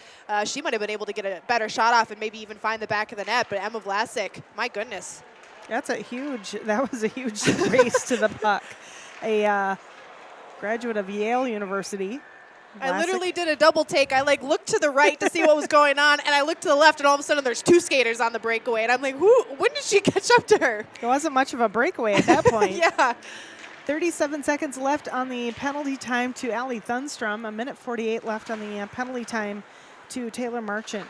She might have been able to get a better shot off and maybe even find the back of the net, but Emma Vlasic, my goodness. That was a huge race to the puck. A graduate of Yale University. I literally did a double take. I looked to the right to see what was going on, and I looked to the left, and all of a sudden there's two skaters on the breakaway, and I'm like, when did she catch up to her? It wasn't much of a breakaway at that point. Yeah. 37 seconds left on the penalty time to Allie Thunstrom. A minute 48 left on the penalty time to Taylor Marchant.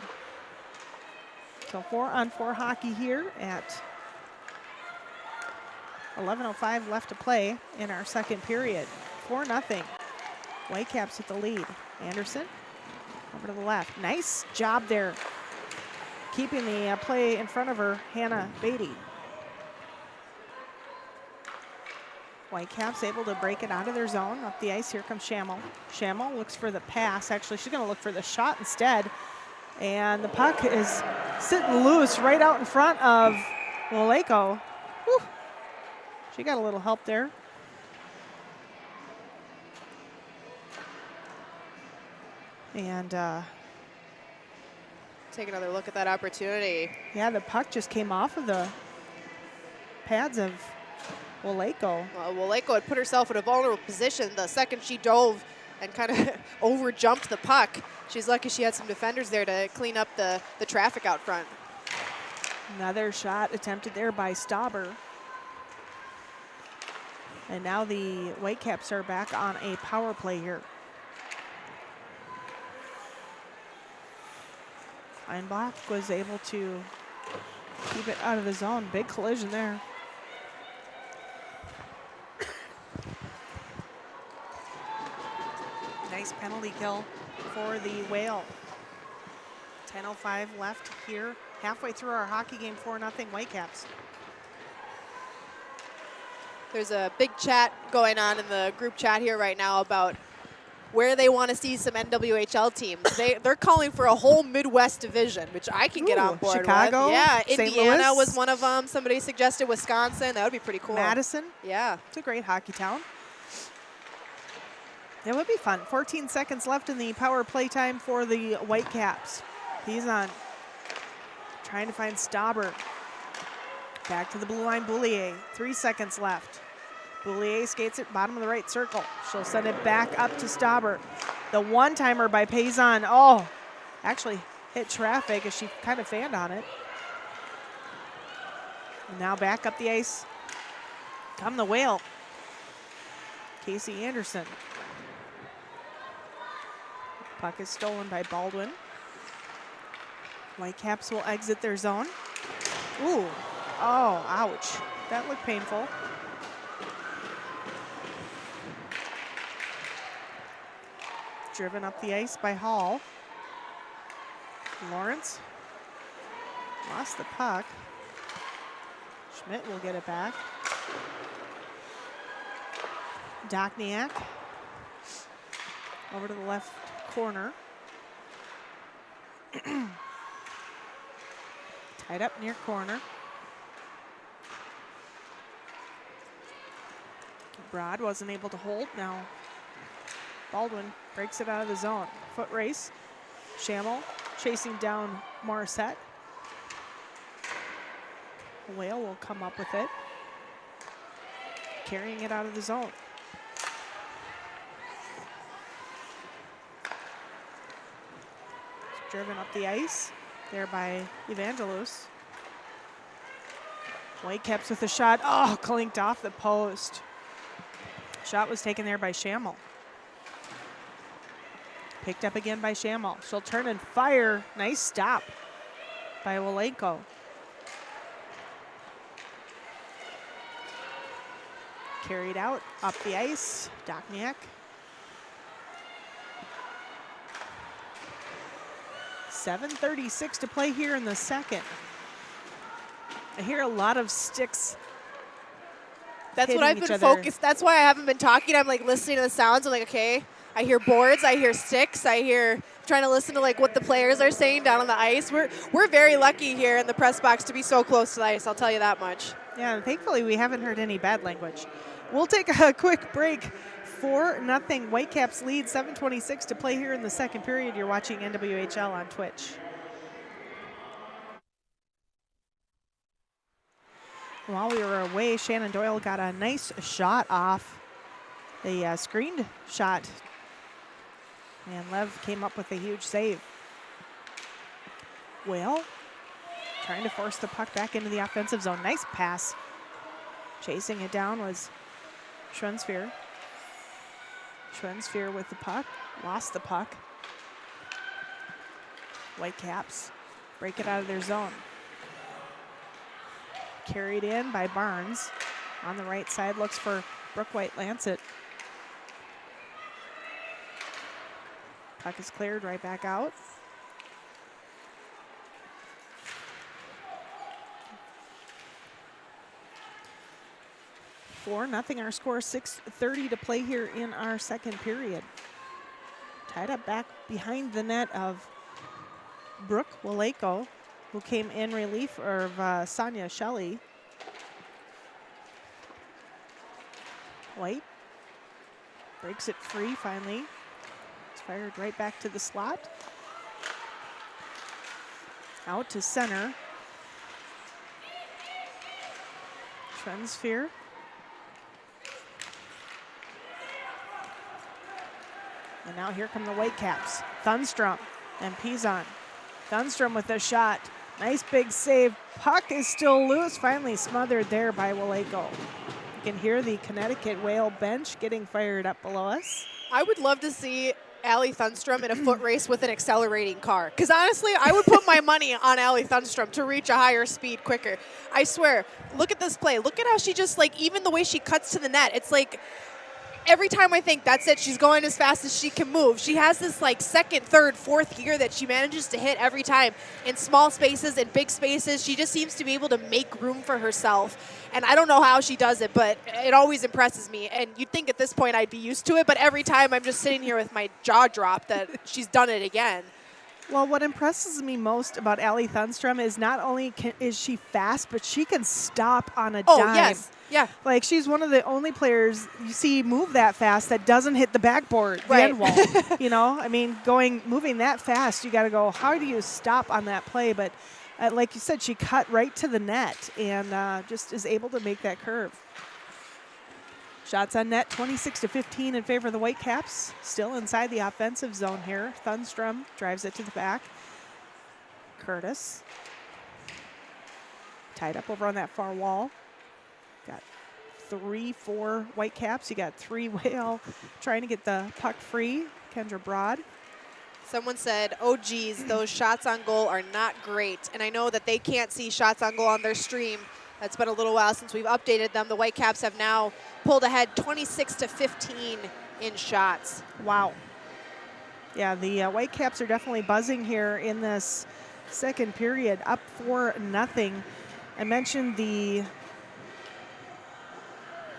So 4-on-4 hockey here at 11:05 left to play in our second period. 4-0. Whitecaps with the lead. Anderson over to the left. Nice job there. Keeping the play in front of her, Hannah Beatty. Whitecaps able to break it out of their zone. Up the ice, here comes Schammel. Schammel looks for the pass. Actually, she's going to look for the shot instead. And the puck is sitting loose right out in front of Waleko. Whew. She got a little help there. And take another look at that opportunity. Yeah, the puck just came off of the pads of Waleko. Well, Waleko had put herself in a vulnerable position the second she dove and kind of over-jumped the puck. She's lucky she had some defenders there to clean up the traffic out front. Another shot attempted there by Stauber. And now the Whitecaps are back on a power play here. Einbach was able to keep it out of the zone. Big collision there. Nice penalty kill for the Whale. 10:05 left here. Halfway through our hockey game, 4-0 Whitecaps. There's a big chat going on in the group chat here right now about where they want to see some NWHL teams. They're calling for a whole Midwest division, which I can get on board Chicago, with. Yeah, St. Indiana Louis. was one of them. Somebody suggested Wisconsin. That would be pretty cool. Madison. Yeah. It's a great hockey town. It would be fun. 14 seconds left in the power play time for the Whitecaps. He's on. Trying to find Stauber. Back to the blue line, Boulier. 3 seconds left. Boulier skates it bottom of the right circle. She'll send it back up to Stauber. The one-timer by Payson. Oh, actually hit traffic as she kind of fanned on it. And now back up the ice. Come the Whale. Casey Anderson. Puck is stolen by Baldwin. Whitecaps will exit their zone. Ooh, oh, ouch. That looked painful. Driven up the ice by Hall. Lawrence lost the puck. Schmidt will get it back. Dokniak over to the left corner. Tied up near corner. Broad wasn't able to hold. Now Baldwin breaks it out of the zone. Foot race. Schammel chasing down Morissette. Whale will come up with it. Carrying it out of the zone. Driven up the ice there by Evangelous. Whitecaps with a shot. Oh, clinked off the post. Shot was taken there by Schammel. Picked up again by Schammel. She'll turn and fire. Nice stop by Walenko. Carried out up the ice. Dokniak. 7:36 to play here in the second. I hear a lot of sticks. That's what I've been focused. That's why I haven't been talking. I'm like listening to the sounds. I'm like, okay, I hear boards, I hear sticks, I hear trying to listen to like what the players are saying down on the ice. We're very lucky here in the press box to be so close to the ice. I'll tell you that much. Yeah, and thankfully we haven't heard any bad language. We'll take a quick break. 4-0 Whitecaps lead, 7:26 to play here in the second period. You're watching NWHL on Twitch. While we were away, Shannon Doyle got a nice shot off a screened shot. And Lev came up with a huge save. Whale trying to force the puck back into the offensive zone. Nice pass. Chasing it down was Schwenspeer. Schwenspeer with the puck, lost the puck. Whitecaps break it out of their zone. Carried in by Barnes. On the right side, looks for Brooke White-Lancet. Puck is cleared right back out. Nothing. Our score, 6:30 to play here in our second period. Tied up back behind the net of Brooke Walenko, who came in relief of Sonia Shelley. White breaks it free finally. It's fired right back to the slot. Out to center. Schwenspeer. And now here come the Whitecaps. Thunstrom and Pizon. Thunstrom with a shot. Nice big save. Puck is still loose. Finally smothered there by Walenko. You can hear the Connecticut Whale bench getting fired up below us. I would love to see Allie Thunstrom in a foot race with an accelerating car. Because honestly, I would put my money on Allie Thunstrom to reach a higher speed quicker. I swear, look at this play. Look at how she just, like, even the way she cuts to the net. It's like, every time I think that's it, she's going as fast as she can move. She has this like second, third, fourth gear that she manages to hit every time in small spaces and big spaces. She just seems to be able to make room for herself. And I don't know how she does it, but it always impresses me. And you'd think at this point I'd be used to it, but every time I'm just sitting here with my jaw dropped that she's done it again. Well, what impresses me most about Allie Thunstrom is not only is she fast, but she can stop on a dime. Oh, yes. Yeah. Like, she's one of the only players you see move that fast that doesn't hit the backboard, the right. end wall. You know, I mean, moving that fast, you got to go, how do you stop on that play? But like you said, she cut right to the net and just is able to make that curve. Shots on net, 26-15 in favor of the Whitecaps. Still inside the offensive zone here. Thunstrom drives it to the back. Curtis tied up over on that far wall. Got 3-4 Whitecaps. You got 3 Whale trying to get the puck free. Kendra Broad Someone said, oh, geez, those shots on goal are not great. And I know that they can't see shots on goal on their stream. It's been a little while since we've updated them. The Whitecaps have now pulled ahead 26-15 in shots. Wow. Yeah, the Whitecaps are definitely buzzing here in this second period, up 4-0. I mentioned the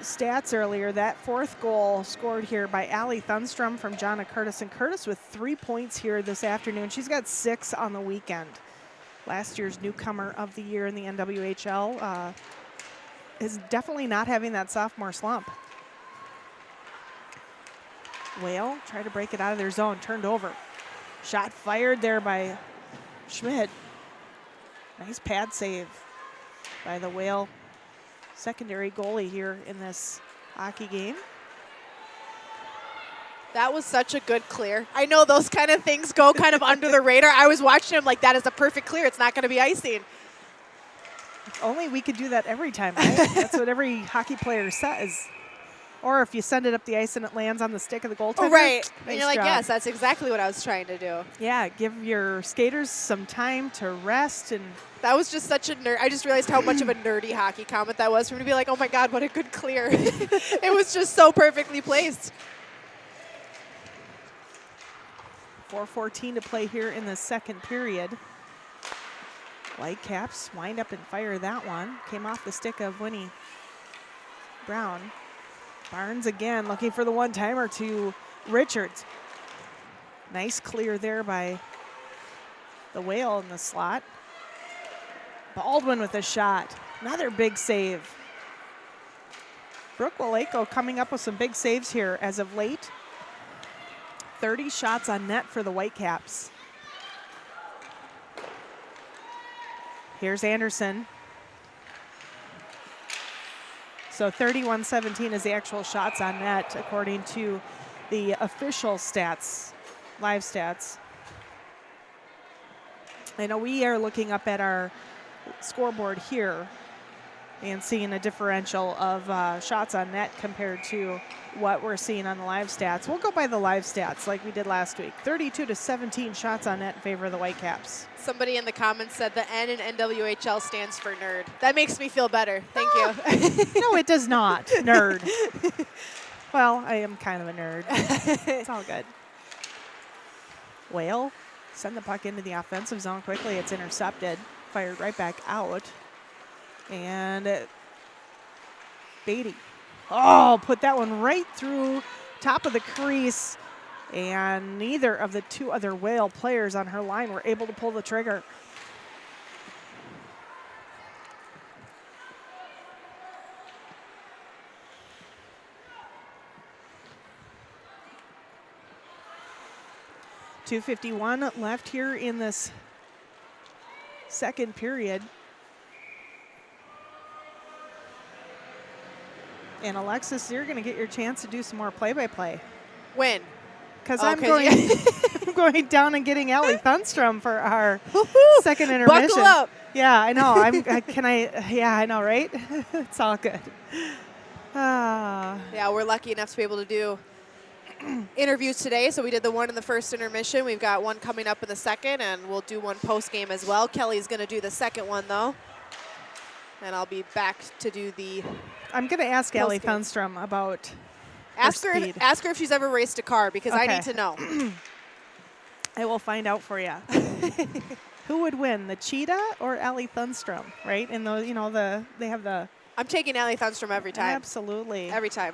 stats earlier. That fourth goal scored here by Allie Thunstrom from Jonna Curtis. And Curtis with 3 points here this afternoon. She's got 6 on the weekend. Last year's newcomer of the year in the NWHL is definitely not having that sophomore slump. Whale tried to break it out of their zone, turned over. Shot fired there by Schmidt. Nice pad save by the Whale secondary goalie here in this hockey game. That was such a good clear. I know those kind of things go kind of under the radar. I was watching him like, that is a perfect clear. It's not going to be icing. If only we could do that every time, right? That's what every hockey player says. Or if you send it up the ice and it lands on the stick of the goaltender. Oh, right. Nice And you're like, job. yes, that's exactly what I was trying to do. Yeah, give your skaters some time to rest. And That was just such a nerd. I just realized how much of a nerdy hockey comment that was for me to be like, oh my God, what a good clear. It was just so perfectly placed. 4:14 to play here in the second period. Whitecaps wind up and fire that one. Came off the stick of Winnie Brown. Barnes again looking for the one-timer to Richards. Nice clear there by the Whale in the slot. Baldwin with a shot. Another big save. Brooke Waleko coming up with some big saves here as of late. 30 shots on net for the Whitecaps. Here's Anderson. So 31-17 is the actual shots on net according to the official stats, live stats. I know we are looking up at our scoreboard here and seeing a differential of shots on net compared to what we're seeing on the live stats. We'll go by the live stats like we did last week. 32-17 shots on net in favor of the Whitecaps. Somebody in the comments said the N in NWHL stands for nerd. That makes me feel better. Thank you. No, it does not. Nerd. Well, I am kind of a nerd. It's all good. Whale send the puck into the offensive zone quickly. It's intercepted. Fired right back out. And Beatty. Oh, put that one right through top of the crease. And neither of the two other Whale players on her line were able to pull the trigger. .251 left here in this second period. And Alexis, you're going to get your chance to do some more play-by-play. When? Because Oh, I'm going down and getting Allie Thunstrom for our second intermission. Buckle up. Yeah, I know. Yeah, I know, right? It's all good. Yeah, we're lucky enough to be able to do interviews today. So we did the one in the first intermission. We've got one coming up in the second, and we'll do one post-game as well. Kelly's going to do the second one, though. And I'll be back to do the I'm going to ask Allie post-game. Thunstrom about Ask her her speed. ask her if she's ever raced a car, because I Okay. need to know. I will find out for you. Who would win, the Cheetah or Allie Thunstrom, right? And those, you know, they have the I'm taking Allie Thunstrom every time. absolutely. Every time.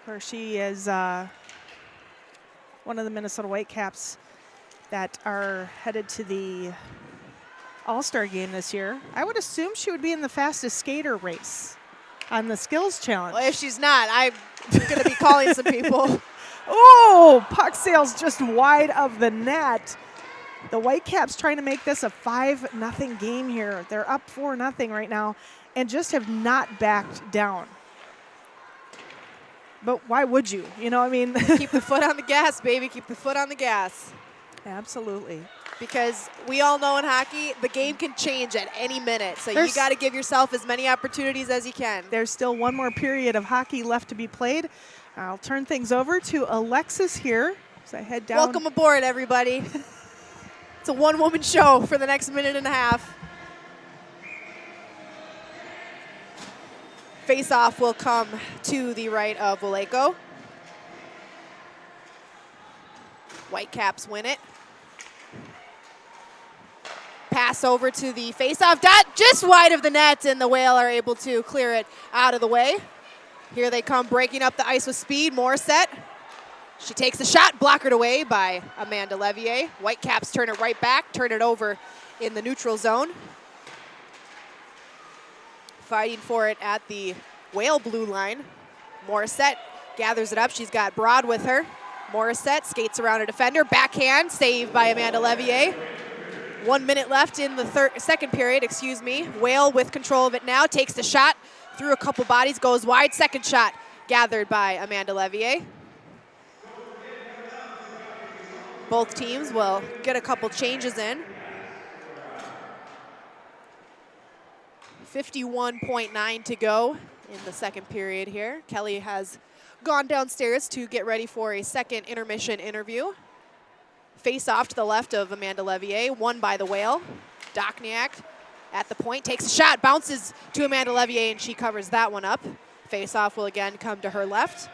Of course, she is one of the Minnesota Whitecaps that are headed to the All-Star game this year. I would assume she would be in the fastest skater race on the skills challenge. Well, if she's not, I'm going to be calling some people. Oh, puck sails just wide of the net. The Whitecaps trying to make this a 5-0 game here. They're up 4-0 right now and just have not backed down. But why would you? You know, I mean. Keep the foot on the gas, baby. Keep the foot on the gas. Absolutely. Because we all know in hockey, the game can change at any minute. So There's- you got to give yourself as many opportunities as you can. There's still one more period of hockey left to be played. I'll turn things over to Alexis here So I head down. Welcome aboard, everybody. It's a one-woman show for the next minute and a half. Face-off will come to the right of Waleko. Whitecaps win it. Pass over to the face-off dot, just wide of the net, and the Whale are able to clear it out of the way. Here they come, breaking up the ice with speed. Morissette. She takes a shot, blockered away by Amanda Levier. Whitecaps turn it right back, turn it over in the neutral zone. Fighting for it at the Whale blue line. Morissette gathers it up. She's got Broad with her. Morissette skates around a defender. Backhand, saved by Amanda Levier. 1 minute left in the second period, Whale with control of it now, takes the shot, through a couple bodies, goes wide. Second shot gathered by Amanda Levier. Both teams will get a couple changes in. 51.9 to go in the second period here. Kelly has gone downstairs to get ready for a second intermission interview. Face off to the left of Amanda Levier, won by the Whale. Dokniak at the point, takes a shot, bounces to Amanda Levier, and she covers that one up. Face off will again come to her left.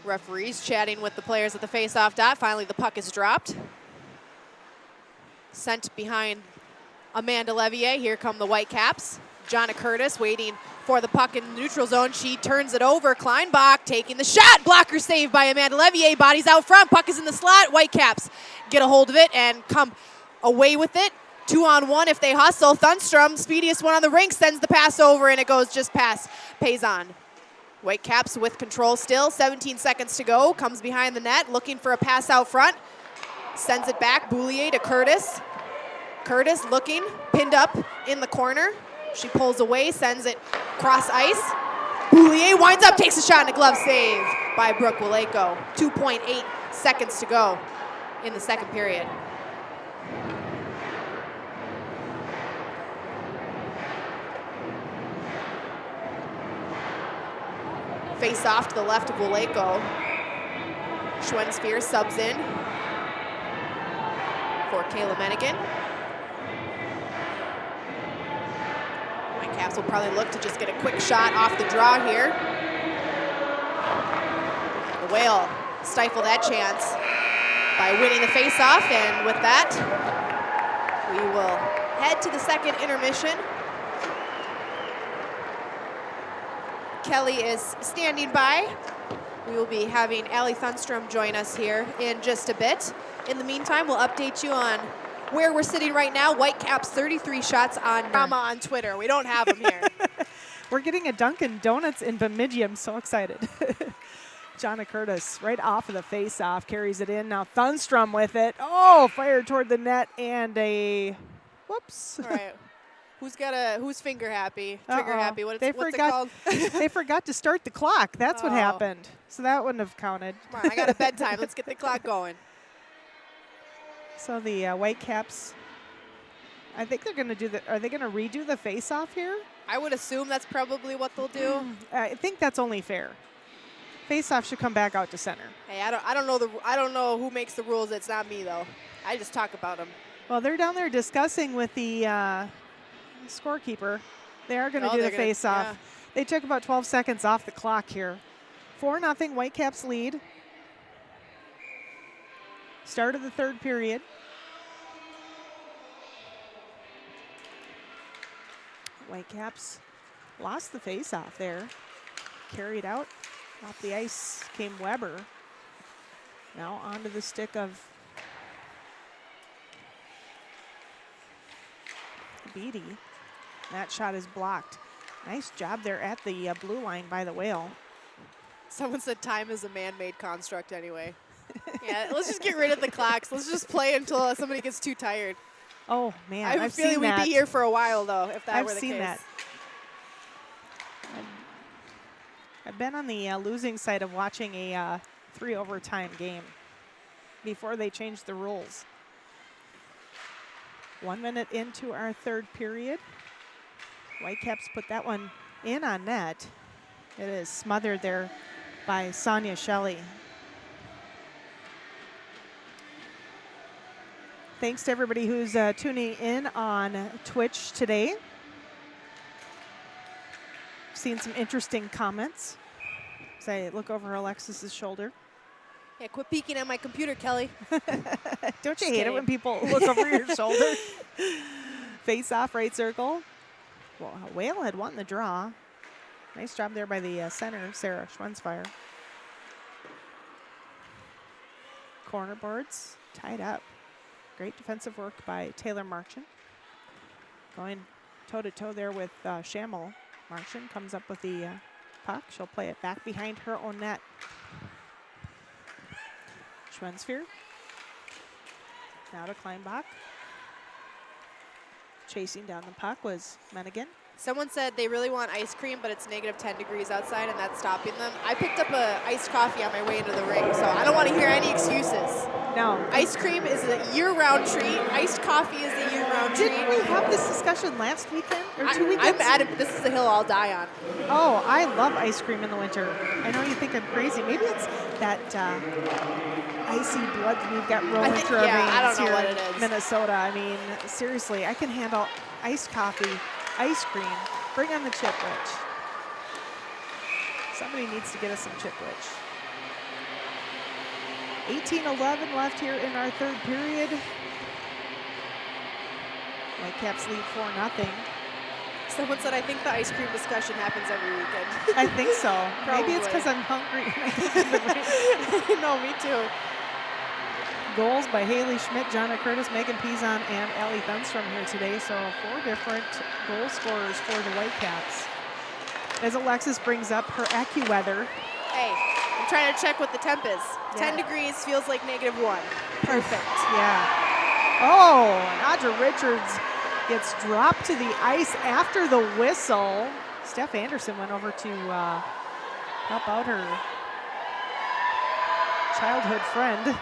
Referees chatting with the players at the face-off dot. Finally, the puck is dropped. Sent behind Amanda Levier. Here come the Whitecaps. Jonna Curtis waiting for the puck in the neutral zone. She turns it over. Kleinbach taking the shot. Blocker save by Amanda Levier. Bodies out front. Puck is in the slot. Whitecaps get a hold of it and come away with it. 2-on-1 if they hustle. Thunstrom, speediest one on the rink, sends the pass over, and it goes just past Payson. Whitecaps with control still, 17 seconds to go, comes behind the net, looking for a pass out front, sends it back, Boulier to Curtis. Curtis looking, pinned up in the corner. She pulls away, sends it cross ice. Boulier winds up, takes a shot, and a glove save by Brooke Waleko. 2.8 seconds to go in the second period. Face off to the left of Waleko. Schwenspear subs in for Kayla Menigan. Whitecaps will probably look to just get a quick shot off the draw here. And the Whale stifle that chance by winning the face-off, and with that, we will head to the second intermission. Kelly is standing by. We will be having Allie Thunstrom join us here in just a bit. In the meantime, we'll update you on where we're sitting right now. Whitecaps 33 shots on drama on Twitter. We don't have them here. We're getting a Dunkin' Donuts in Bemidji. I'm so excited. Jonna Curtis right off of the face-off, carries it in. Now Thunstrom with it. Oh, fired toward the net, and a whoops. All right. Who's finger happy? Trigger happy. What's it called? They forgot to start the clock. That's what happened. So that wouldn't have counted. Come on, I got a bedtime. Let's get the clock going. So the Whitecaps, I think they're going to do are they going to redo the face-off here? I would assume that's probably what they'll do. I think that's only fair. Face-off should come back out to center. Hey, I don't know who makes the rules. It's not me though. I just talk about them. Well, they're down there discussing with the scorekeeper. They are going to do the face-off. Yeah. They took about 12 seconds off the clock here. 4-0 Whitecaps lead. Start of the third period. Whitecaps lost the face-off there. Carried out. Off the ice came Weber. Now onto the stick of Beatty. That shot is blocked. Nice job there at the blue line by the Whale. Someone said time is a man-made construct anyway. Yeah, let's just get rid of the clocks. Let's just play until somebody gets too tired. Oh, man, I have a feeling we'd be here for a while, though, if that were the case. I've seen that. I've been on the losing side of watching a 3 overtime game before they changed the rules. 1 minute into our third period. Whitecaps put that one in on net. It is smothered there by Sonia Shelley. Thanks to everybody who's tuning in on Twitch today. Seen some interesting comments as I look over Alexis's shoulder. Yeah, quit peeking at my computer, Kelly. Don't you hate it when people look over your shoulder? Face off, right circle. Well, Whale had won the draw. Nice job there by the center, Sarah Schwensfire. Corner boards tied up. Great defensive work by Taylor Marchand. Going toe-to-toe there with Shamel. Marchand comes up with the puck. She'll play it back behind her own net. Schwensfire. Now to Kleinbach. Chasing down the puck was Menigan. Someone said they really want ice cream, but it's negative 10 degrees outside, and that's stopping them. I picked up a iced coffee on my way into the ring, so I don't want to hear any excuses. No. Ice cream is a year-round treat. Iced coffee is a year-round treat. Didn't we have this discussion last weekend or 2 weekends? I'm adamant this is the hill I'll die on. Oh, I love ice cream in the winter. I know you think I'm crazy. Maybe it's that icy blood that we've got rolling through our veins I don't know here what in it is. Minnesota. I mean, seriously, I can handle iced coffee, ice cream. Bring on the Chipwich. Somebody needs to get us some Chipwich. 18-11 left here in our third period. Whitecaps lead 4-0. Someone said, I think the ice cream discussion happens every weekend. I think so. Maybe it's Probably. because I'm hungry. No, me too. Goals by Haley Schmidt, Jonna Curtis, Megan Pizon, and Allie Thunstrom here today. So 4 different goal scorers for the Whitecaps. As Alexis brings up her AccuWeather. Hey, I'm trying to check what the temp is. Yeah. 10 degrees feels like -1. Perfect. Yeah. Oh, and Audra Richards gets dropped to the ice after the whistle. Steph Anderson went over to help out her childhood friend.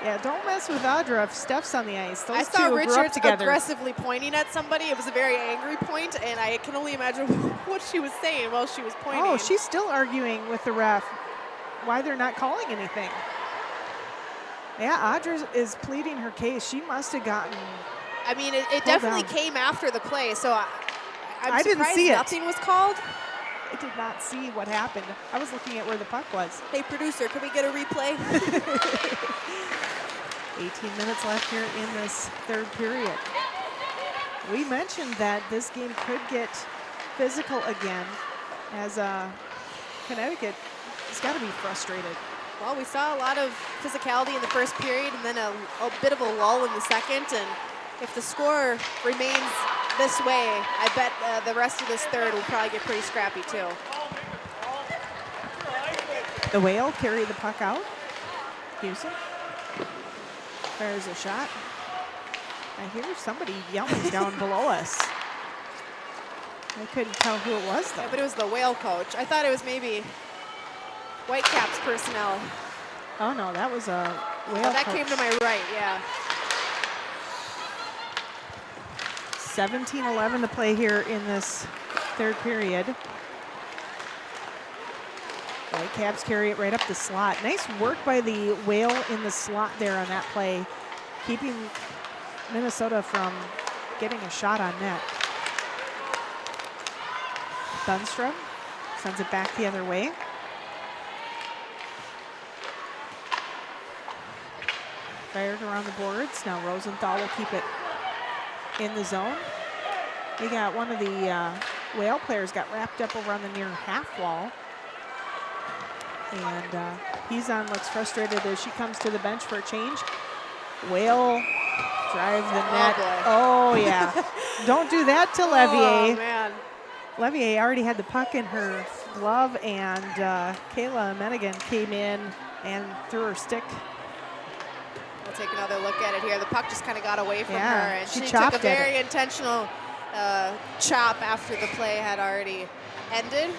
Yeah, don't mess with Audra if Steph's on the ice. Those I two saw grew up Richards together. aggressively pointing at somebody. It was a very angry point, and I can only imagine what she was saying while she was pointing. Oh, she's still arguing with the ref why they're not calling anything. Yeah, Audra is pleading her case. She must have gotten. I mean, it definitely came after the play, so I'm I didn't surprised see it. nothing was called. I did not see what happened. I was looking at where the puck was. Hey, producer, can we get a replay? 18 minutes left here in this third period. We mentioned that this game could get physical again as Connecticut has got to be frustrated. Well, we saw a lot of physicality in the first period and then a bit of a lull in the second. And if the score remains this way, I bet the rest of this third will probably get pretty scrappy too. The Whale carry the puck out. Houston fires a shot. I hear somebody yelling down below us. I couldn't tell who it was though. Yeah, but it was the Whale coach. I thought it was maybe Whitecaps personnel. Oh no, that was a Whale Oh, that coach. came to my right, yeah. 17-11 to play here in this third period. Whitecaps carry it right up the slot. Nice work by the Whale in the slot there on that play, keeping Minnesota from getting a shot on net. Thunstrom sends it back the other way. Fired around the boards. Now Rosenthal will keep it in the zone. We got one of the Whale players got wrapped up over on the near half wall. And Pizon looks frustrated as she comes to the bench for a change. Whale drive the net. boy. Oh, yeah. Don't do that to Levier. Oh, man. Levier already had the puck in her glove, and Kayla Menigan came in and threw her stick. We'll take another look at it here. The puck just kind of got away from Yeah, her, and she she chopped took a at very intentional chop after the play had already ended.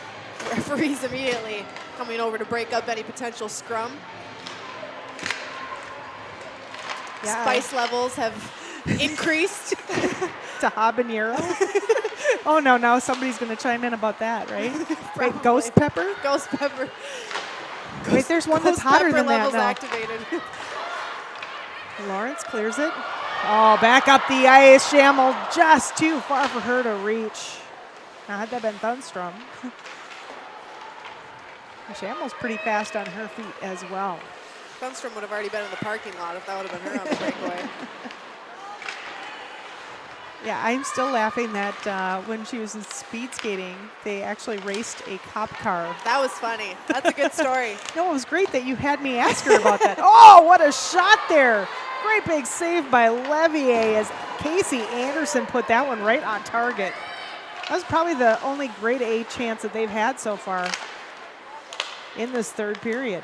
Referees immediately coming over to break up any potential scrum. Yeah. spice levels have increased. To habanero. Oh no, now somebody's going to chime in about that, right? Wait, ghost pepper? Ghost pepper. Wait, there's one that's Ghost hotter pepper than that levels now. activated. Lawrence clears it. Oh, back up the ice. Schammel just too far for her to reach. Now, had that been Thunstrom, Schammel's pretty fast on her feet as well. Thunstrom would have already been in the parking lot if that would have been her on the breakaway. Yeah, I'm still laughing that when she was in speed skating, they actually raced a cop car. That was funny. That's a good story. No, it was great that you had me ask her about that. Oh, what a shot there. Great big save by Levier as Casey Anderson put that one right on target. That was probably the only grade A chance that they've had so far in this third period.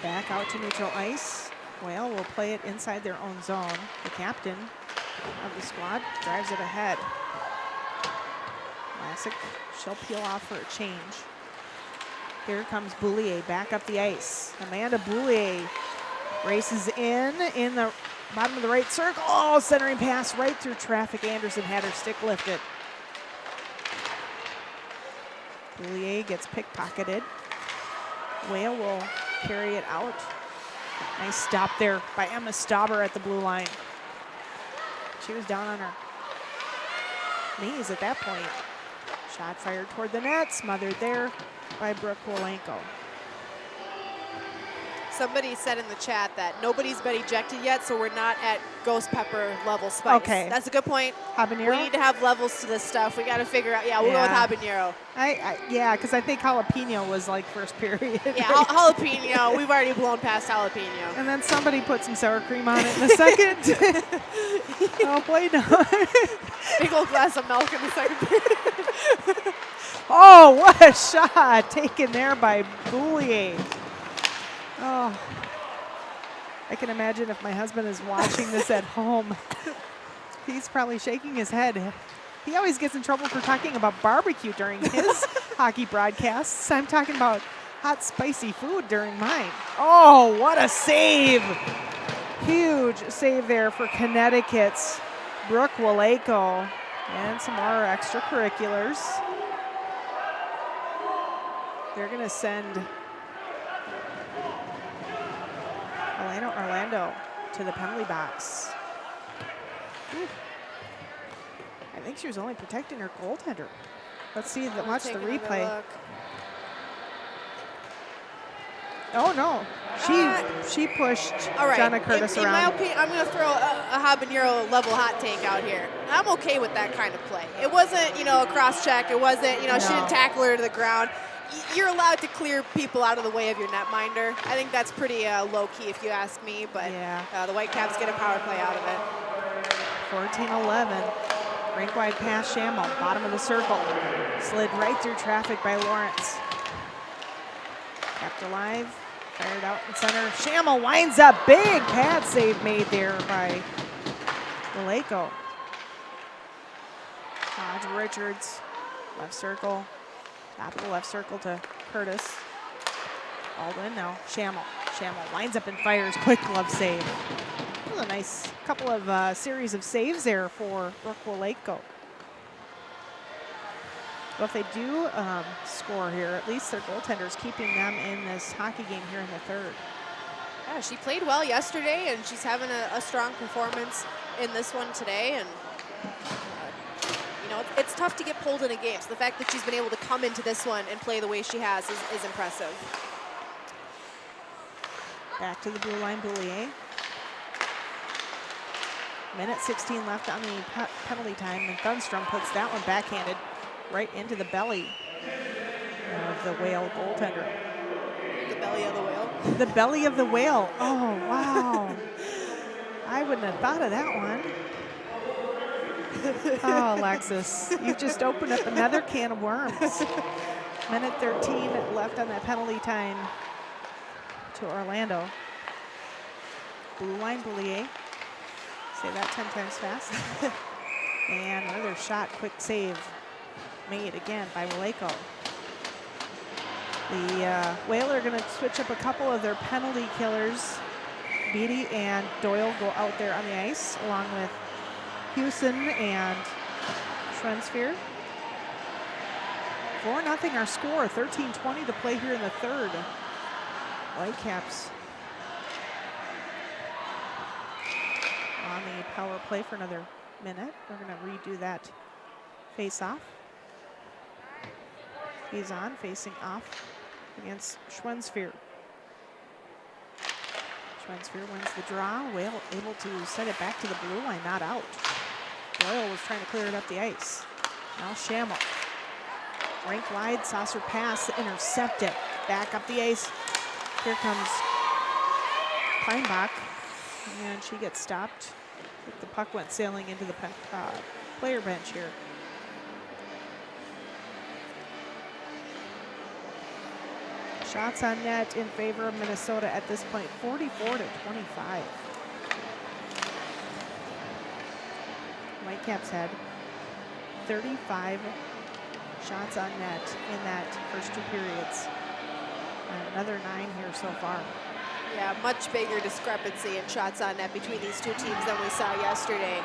Back out to neutral ice. Whale will play it inside their own zone. The captain of the squad drives it ahead. Vlasic, she'll peel off for a change. Here comes Boulier back up the ice. Amanda Boulier races in the bottom of the right circle. Oh, centering pass right through traffic. Anderson had her stick lifted. Boulier gets pickpocketed. Whale will carry it out. Nice stop there by Emma Stauber at the blue line. She was down on her knees at that point. Shot fired toward the net, smothered there by Brooke Wolenko. Somebody said in the chat that nobody's been ejected yet, so we're not at ghost pepper level spice. Okay. That's a good point. Habanero? We need to have levels to this stuff. We got to figure out. Yeah, we'll go with habanero. Yeah, because I think jalapeno was like first period. Yeah, jalapeno. We've already blown past jalapeno. And then somebody put some sour cream on it in the second. Oh, boy, no. Big old glass of milk in the second period. Oh, what a shot taken there by Boulier. Oh, I can imagine if my husband is watching this at home. He's probably shaking his head. He always gets in trouble for talking about barbecue during his hockey broadcasts. I'm talking about hot, spicy food during mine. Oh, what a save. Huge save there for Connecticut's Brooke Wolenko. And some more extracurriculars. They're going to send Orlando to the penalty box. Ooh. I think she was only protecting her goaltender. Let's see, watch the replay. Oh no, she pushed Jenna Curtis around. In my opinion, I'm going to throw a habanero level hot take out here. I'm okay with that kind of play. It wasn't, a cross check. It wasn't, she didn't tackle her to the ground. You're allowed to clear people out of the way of your netminder. I think that's pretty low-key if you ask me, but the Whitecaps get a power play out of it. 14-11. Rink-wide pass, Schammel, bottom of the circle. Slid right through traffic by Lawrence. Kept alive, fired out in center. Schammel winds up, big pad save made there by Wolenko. Todd Richards, left circle. Top of the left circle to Curtis. Aldwin now. Schammel lines up and fires. Quick glove save. That was a nice couple of series of saves there for Brooke Wolenko. Well, if they do score here, at least their goaltender's keeping them in this hockey game here in the third. Yeah, she played well yesterday, and she's having a strong performance in this one today. And it's tough to get pulled in a game, so the fact that she's been able to come into this one and play the way she has is impressive. Back to the blue line, Boulier. Minute 16 left on the penalty time, and Thunstrom puts that one backhanded right into the belly of the Whale goaltender. The belly of the whale? The belly of the whale. Oh, wow. I wouldn't have thought of that one. Oh, Alexis, you've just opened up another can of worms. Minute 13 left on that penalty time to Orlando. Blue line, Boulier. Say that 10 times fast. And another shot, quick save made again by Wolenko. The Whale are going to switch up a couple of their penalty killers. Beatty and Doyle go out there on the ice along with Hewson and Schwenspear. 4-0 our score, 13:20 to play here in the third. Whitecaps on the power play for another minute. We're going to redo that face-off. He's on, facing off against Schwenspear. Schwenspear wins the draw. Whale able to set it back to the blue line, not out. Doyle was trying to clear it up the ice. Now Shamel. Rink wide, saucer pass, intercepted. Back up the ice. Here comes Kleinbach, and she gets stopped. The puck went sailing into the player bench here. Shots on net in favor of Minnesota at this point, 44-25. Whitecaps had 35 shots on net in that first two periods. And another 9 here so far. Yeah, much bigger discrepancy in shots on net between these two teams than we saw yesterday.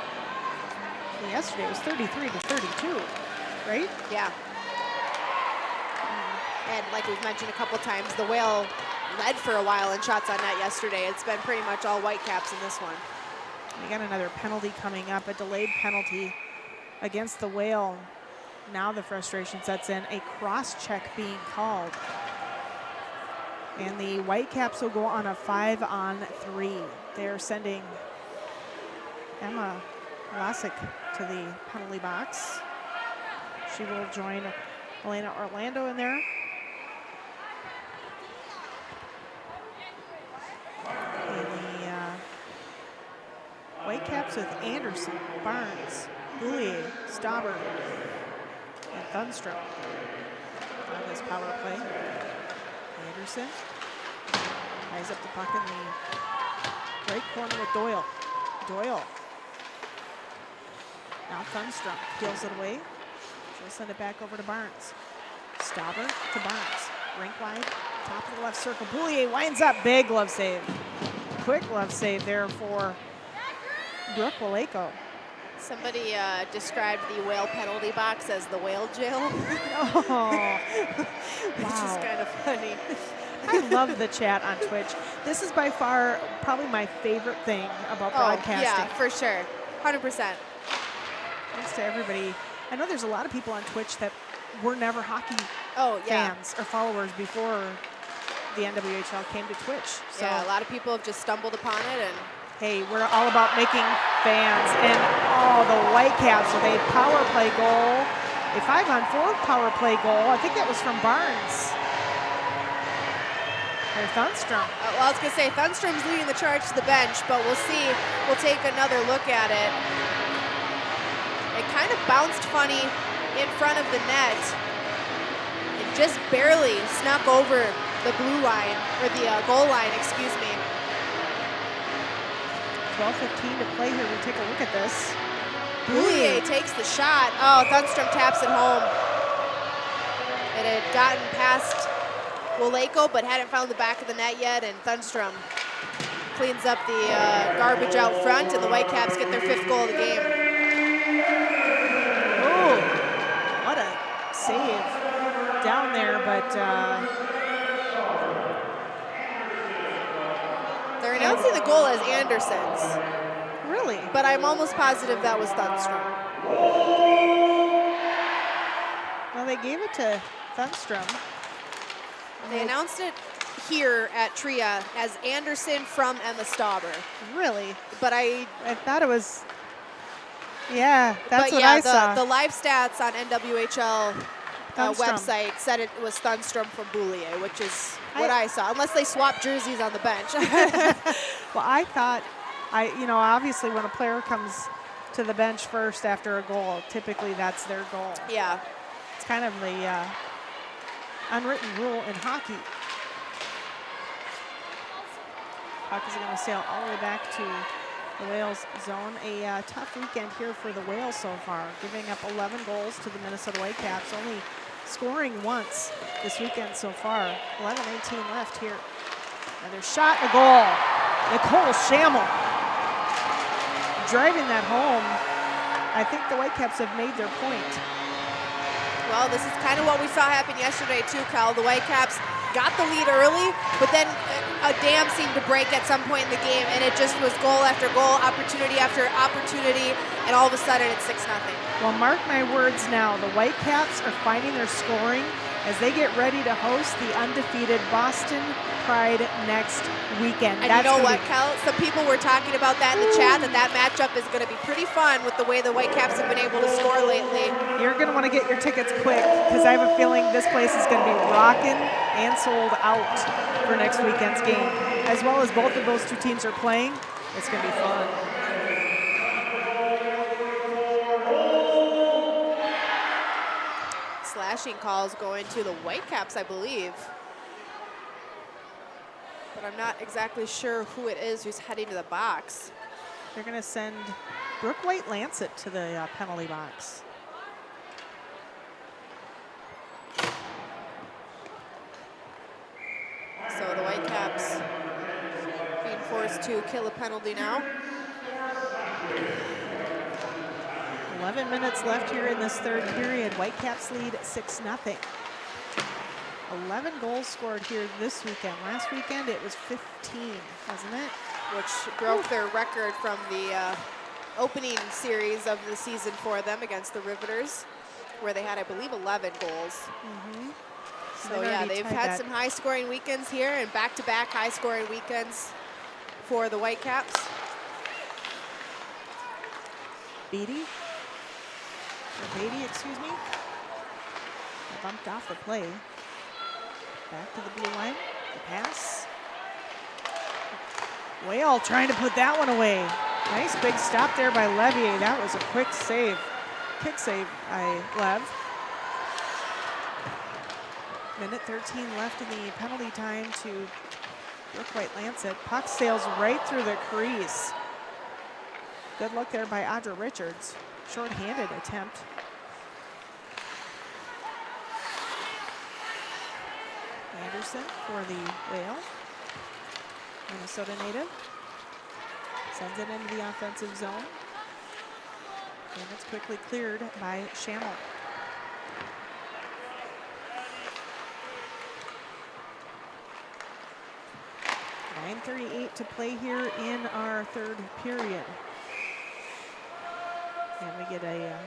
Well, yesterday was 33-32, right? Yeah. And like we've mentioned a couple times, the Whale led for a while in shots on net yesterday. It's been pretty much all Whitecaps in this one. We got another penalty coming up, a delayed penalty against the Whale. Now the frustration sets in, a cross-check being called. And the Whitecaps will go on a 5-on-3. They're sending Emma Vlasic to the penalty box. She will join Elena Orlando in there. Whitecaps with Anderson, Barnes, Boulier, Stauber, and Thunstrom on this power play. Anderson ties up the puck in the right corner with Doyle. Doyle. Now Thunstrom peels it away. She'll send it back over to Barnes. Stauber to Barnes. Rink wide, top of the left circle. Boulier winds up, big glove save. Quick glove save there for Brooke Waleko. Somebody described the Whale penalty box as the Whale jail. Oh, Which is kind of funny. I love the chat on Twitch. This is by far probably my favorite thing about broadcasting. Yeah, for sure. 100%. Thanks to everybody. I know there's a lot of people on Twitch that were never hockey fans or followers before the NWHL came to Twitch. So yeah, a lot of people have just stumbled upon it. And hey, we're all about making fans. And the Whitecaps with a power play goal, a 5-on-4 power play goal. I think that was from Barnes. Or Thunstrom. Well, I was going to say, Thunstrom's leading the charge to the bench, but we'll see. We'll take another look at it. It kind of bounced funny in front of the net. It just barely snuck over the blue line, or the goal line, excuse me. 12:15 to play here. We take a look at this. Boulier takes the shot. Oh, Thunstrom taps it home. It had gotten past Waleko, but hadn't found the back of the net yet, and Thunstrom cleans up the garbage out front, and the Whitecaps get their 5th goal of the game. Oh, what a save down there, but they're announcing the goal as Anderson's. Really? But I'm almost positive that was Thunstrom. Well, they gave it to Thunstrom. They announced it here at Tria as Anderson from Emma Stauber. Really? But I thought it was, yeah, that's what I saw. The live stats on NWHL Thunstrom. website said it was Thunstrom from Boulier, which is what I saw, unless they swapped jerseys on the bench. Well, I thought, obviously when a player comes to the bench first after a goal, typically that's their goal. Yeah. It's kind of the unwritten rule in hockey. Puck is going to sail all the way back to the Whales zone. A tough weekend here for the Whales so far, giving up 11 goals to the Minnesota Whitecaps, only scoring once this weekend so far. 11:18 left here. Another shot, a goal. Nicole Schammel driving that home. I think the Whitecaps have made their point. Well, this is kind of what we saw happen yesterday too, Cal. The Whitecaps got the lead early, but then a dam seemed to break at some point in the game, and it just was goal after goal, opportunity after opportunity, and all of a sudden it's 6-0. Well, mark my words now, the Whitecaps are finding their scoring as they get ready to host the undefeated Boston Pride next weekend. And you know what, Cal? Some people were talking about that in the chat, that matchup is going to be pretty fun with the way the Whitecaps have been able to score lately. You're going to want to get your tickets quick because I have a feeling this place is going to be rocking and sold out for next weekend's game. As well as both of those two teams are playing, it's going to be fun. Slashing calls going to the Whitecaps, I believe. But I'm not exactly sure who it is who's heading to the box. They're going to send Brooke White-Lancet to the penalty box. So the Whitecaps being forced to kill a penalty now. 11 minutes left here in this third period. Whitecaps lead 6-0. 11 goals scored here this weekend. Last weekend it was 15, wasn't it? Which broke their record from the opening series of the season for them against the Riveters, where they had, I believe, 11 goals. So yeah, they've had some high-scoring weekends here and back-to-back high-scoring weekends for the Whitecaps. Beatty, excuse me. Bumped off the play. Back to the blue line, the pass. Whale trying to put that one away. Nice big stop there by Levier. That was a quick save. Kick save by Lev. Minute 13 left in the penalty time to Brooke White-Lancet. Puck sails right through the crease. Good look there by Audra Richards. Short-handed attempt. Anderson for the Whale. Minnesota native. Sends it into the offensive zone. And it's quickly cleared by Schammel. .9:38 to play here in our third period. And we get a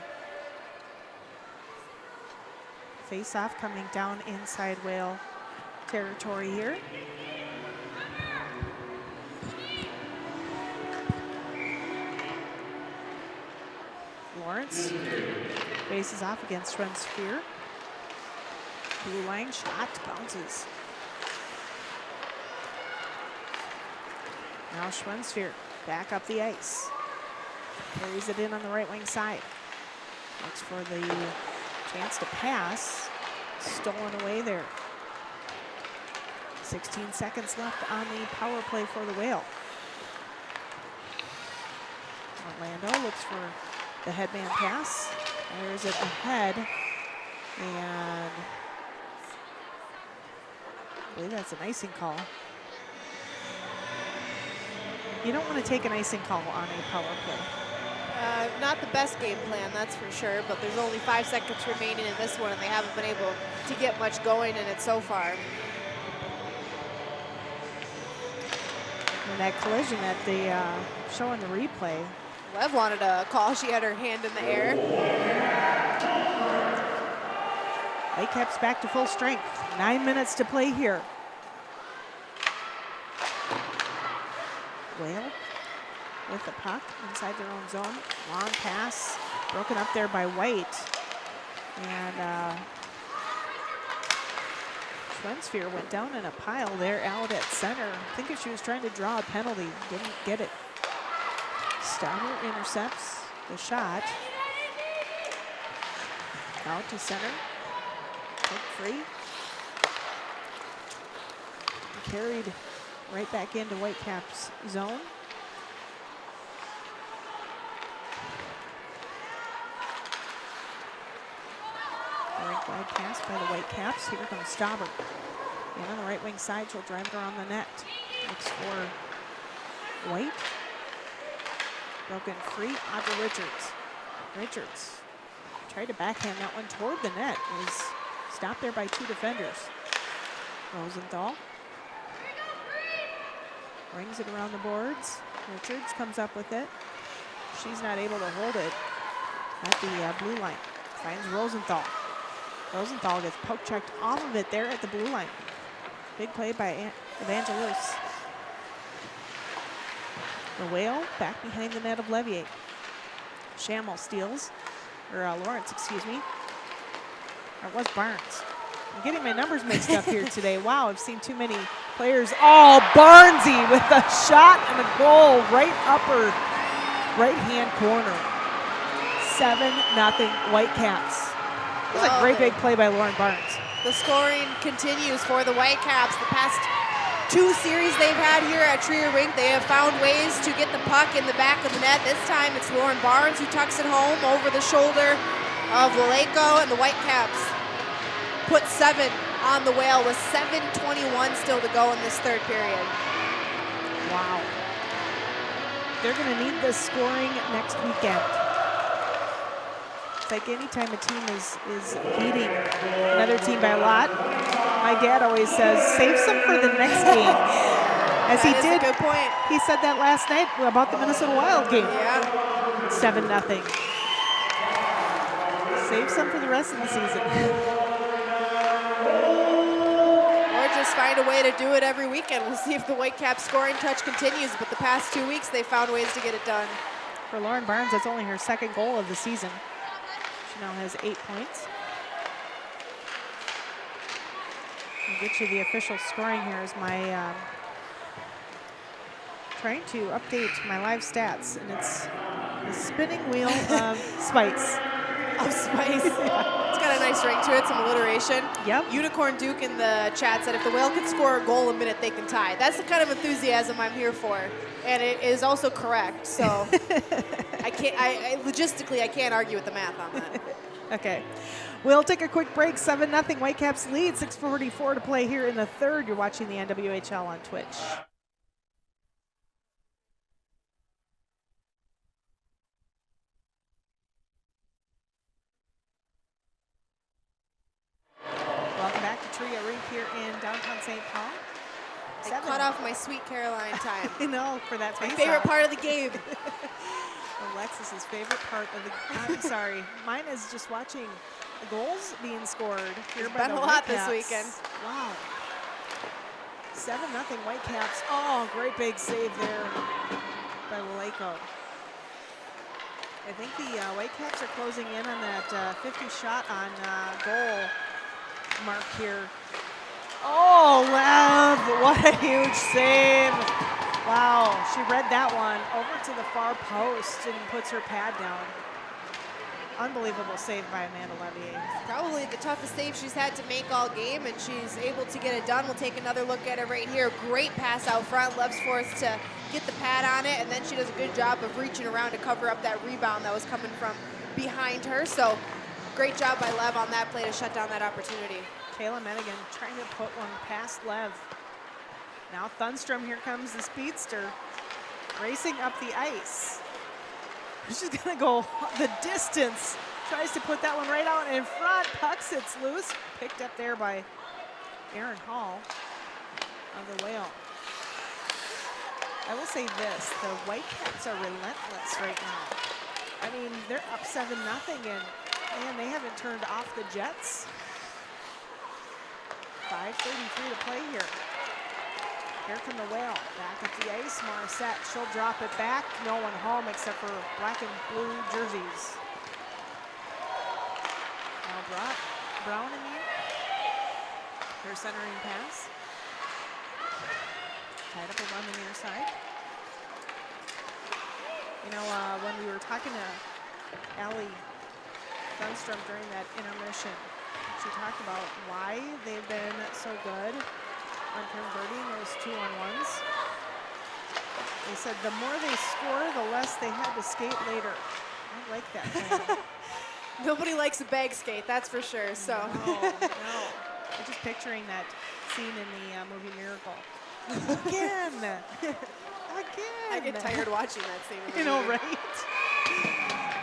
face-off coming down inside Whale territory here. Lawrence faces off against Schwensphere. Blue line shot bounces. Now Schwensphere back up the ice. Carries it in on the right wing side. Looks for the chance to pass. Stolen away there. 16 seconds left on the power play for the Whale. Orlando looks for the headman pass. There's it ahead. And I believe that's an icing call. You don't want to take an icing call on a power play. Not the best game plan, that's for sure, but there's only 5 seconds remaining in this one, and they haven't been able to get much going in it so far. And that collision that they show in the replay. Lev wanted a call. She had her hand in the air. Whitecaps back to full strength. 9 minutes to play here. Whale with the puck inside their own zone. Long pass, broken up there by White. And Schwensphere went down in a pile there out at center. I think if she was trying to draw a penalty, didn't get it. Stauber intercepts the shot. Out to center. Kick free. Carried right back into Whitecaps' zone. Wide pass by the Whitecaps. Here comes Stauber. And on the right wing side, she'll drive it around the net. Looks for White. Broken free. Audra Richards. Richards tried to backhand that one toward the net. Was stopped there by 2 defenders. Rosenthal rings it around the boards. Richards comes up with it. She's not able to hold it at the blue line. Finds Rosenthal. Rosenthal gets poke checked off of it there at the blue line. Big play by Evangelous. The Whale back behind the net of Levier. Schammel steals, or Lawrence, excuse me. Or it was Barnes. I'm getting my numbers mixed up here today. Wow, I've seen too many players. Oh, Barnesy with a shot and a goal right upper right-hand corner. 7-0 Whitecaps. That was a great big play by Lauren Barnes. The scoring continues for the Whitecaps. The past 2 series they've had here at Trier Rink, they have found ways to get the puck in the back of the net. This time it's Lauren Barnes who tucks it home over the shoulder of Laleko, and the Whitecaps put 7 on the Whale with 7:21 still to go in this third period. Wow. They're going to need this scoring next weekend. It's like anytime a team is beating another team by a lot, my dad always says, save some for the next game. As he did. That's a good point. He said that last night about the Minnesota Wild game. Yeah. 7-0. Save some for the rest of the season. Or just find a way to do it every weekend. We'll see if the Whitecaps scoring touch continues, but the past 2 weeks they found ways to get it done. For Lauren Barnes, that's only her 2nd goal of the season. She now has 8 points. I'll get you the official scoring here as my trying to update my live stats, and it's the spinning wheel of Spice. Of Spice. It's got a nice ring to it, some alliteration. Yep. Unicorn Duke in the chat said if the Whale could score a goal a minute, they can tie. That's the kind of enthusiasm I'm here for, and it is also correct. So logistically, I can't argue with the math on that. Okay. We'll take a quick break. 7-0 Whitecaps lead. 6:44 to play here in the third. You're watching the NWHL on Twitch. Welcome back to Tria Rink here in downtown St. Paul. I cut off my Sweet Caroline time. I know, for that My favorite part of the game. Alexis's favorite part of the I'm sorry. Mine is just watching the goals being scored here by There's been the a lot Whitecaps. this weekend. Wow. 7-0 Whitecaps. Oh, great big save there by Laleko. I think the Whitecaps are closing in on that 50 shot on goal mark here. Oh, Lev, what a huge save. Wow, she read that one over to the far post and puts her pad down. Unbelievable save by Amanda Levier. Probably the toughest save she's had to make all game, and she's able to get it done. We'll take another look at it right here. Great pass out front. Lev's forced to get the pad on it, and then she does a good job of reaching around to cover up that rebound that was coming from behind her. So great job by Lev on that play to shut down that opportunity. Kayla Menigan trying to put one past Lev. Now Thunstrom, here comes the speedster, racing up the ice. She's gonna go the distance. Tries to put that one right out in front. Puck sits loose. Picked up there by Erin Hall of the Whale. I will say this, the Whitecaps are relentless right now. I mean, they're up 7-0 and man, they haven't turned off the Jets. 5:33 to play here. Here come the Whale, back at the ice, Morissette, she'll drop it back, no one home except for black and blue jerseys. Now Brown in here, her centering pass. Tied up around the near side. You know, when we were talking to Allie Thunstrom during that intermission, she talked about why they've been so good on converting those 2-on-1s. They said the more they score, the less they had to skate later. I like that plan. Nobody likes a bag skate, that's for sure. So. No, no. I'm just picturing that scene in the movie Miracle. Again. Again. I get tired watching that scene. in the You know, movie. right?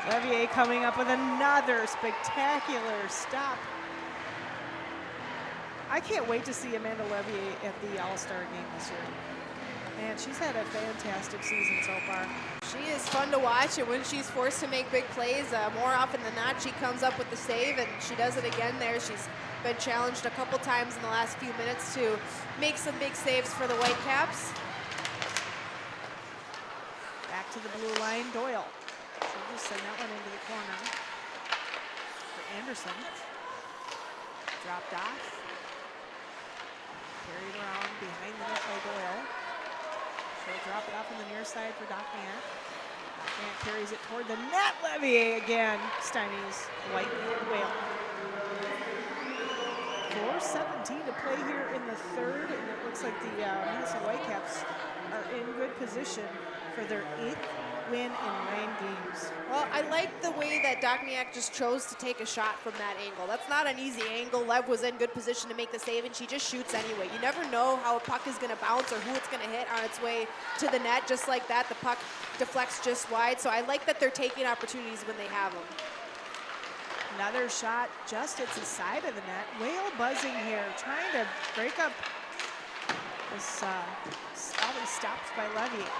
Levier coming up with another spectacular stop. I can't wait to see Amanda Levier at the All-Star game this year. Man, she's had a fantastic season so far. She is fun to watch, and when she's forced to make big plays, more often than not, she comes up with the save, and she does it again there. She's been challenged a couple times in the last few minutes to make some big saves for the Whitecaps. Back to the blue line, Doyle. She'll just send that one into the corner for Anderson. Dropped off. Carried around behind the net by Doyle. She'll drop it off on the near side for Docniak. Docniak carries it toward the net. Levier again stymies Whale. 4:17 to play here in the third, and it looks like the Minnesota Whitecaps are in good position for their 8th win in 9 games. Well, I like the way that Docniak just chose to take a shot from that angle. That's not an easy angle. Lev was in good position to make the save, and she just shoots anyway. You never know how a puck is going to bounce or who it's going to hit on its way to the net. Just like that, the puck deflects just wide. So I like that they're taking opportunities when they have them. Another shot just at the side of the net. Whale buzzing here, trying to break up this all these stops by Levier.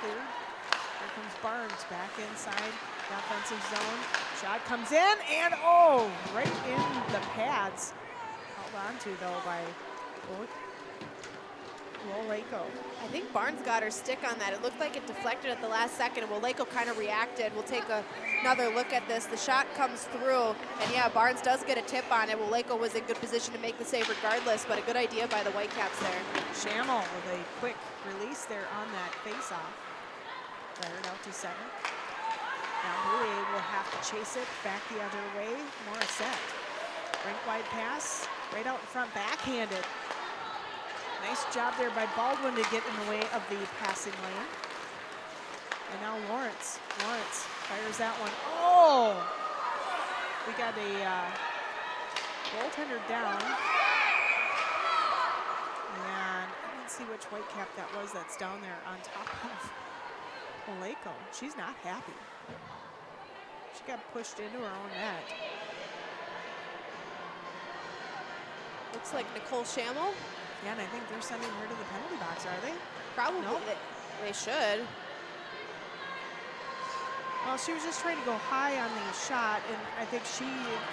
Cleared. Here comes Barnes back inside the offensive zone. Shot comes in, and oh, right in the pads. Held on to though by Wolejko. I think Barnes got her stick on that. It looked like it deflected at the last second, and Wolejko kind of reacted. We'll take another look at this. The shot comes through, and yeah, Barnes does get a tip on it. Wolejko was in good position to make the save regardless, but a good idea by the Whitecaps there. Schammel with a quick release there on that face-off. Fired out to center. Now Boulier will have to chase it back the other way. Morissette. Rink wide pass, right out in front, backhanded. Nice job there by Baldwin to get in the way of the passing lane. And now Lawrence. Lawrence fires that one. Oh! We got a goaltender down. And I didn't see which Whitecap that was that's down there on top of Wolejko. She's not happy. She got pushed into her own net. Looks like Nicole Schammel. Yeah, and I think they're sending her to the penalty box, are they? Probably. Nope. They should. Well, she was just trying to go high on the shot, and I think she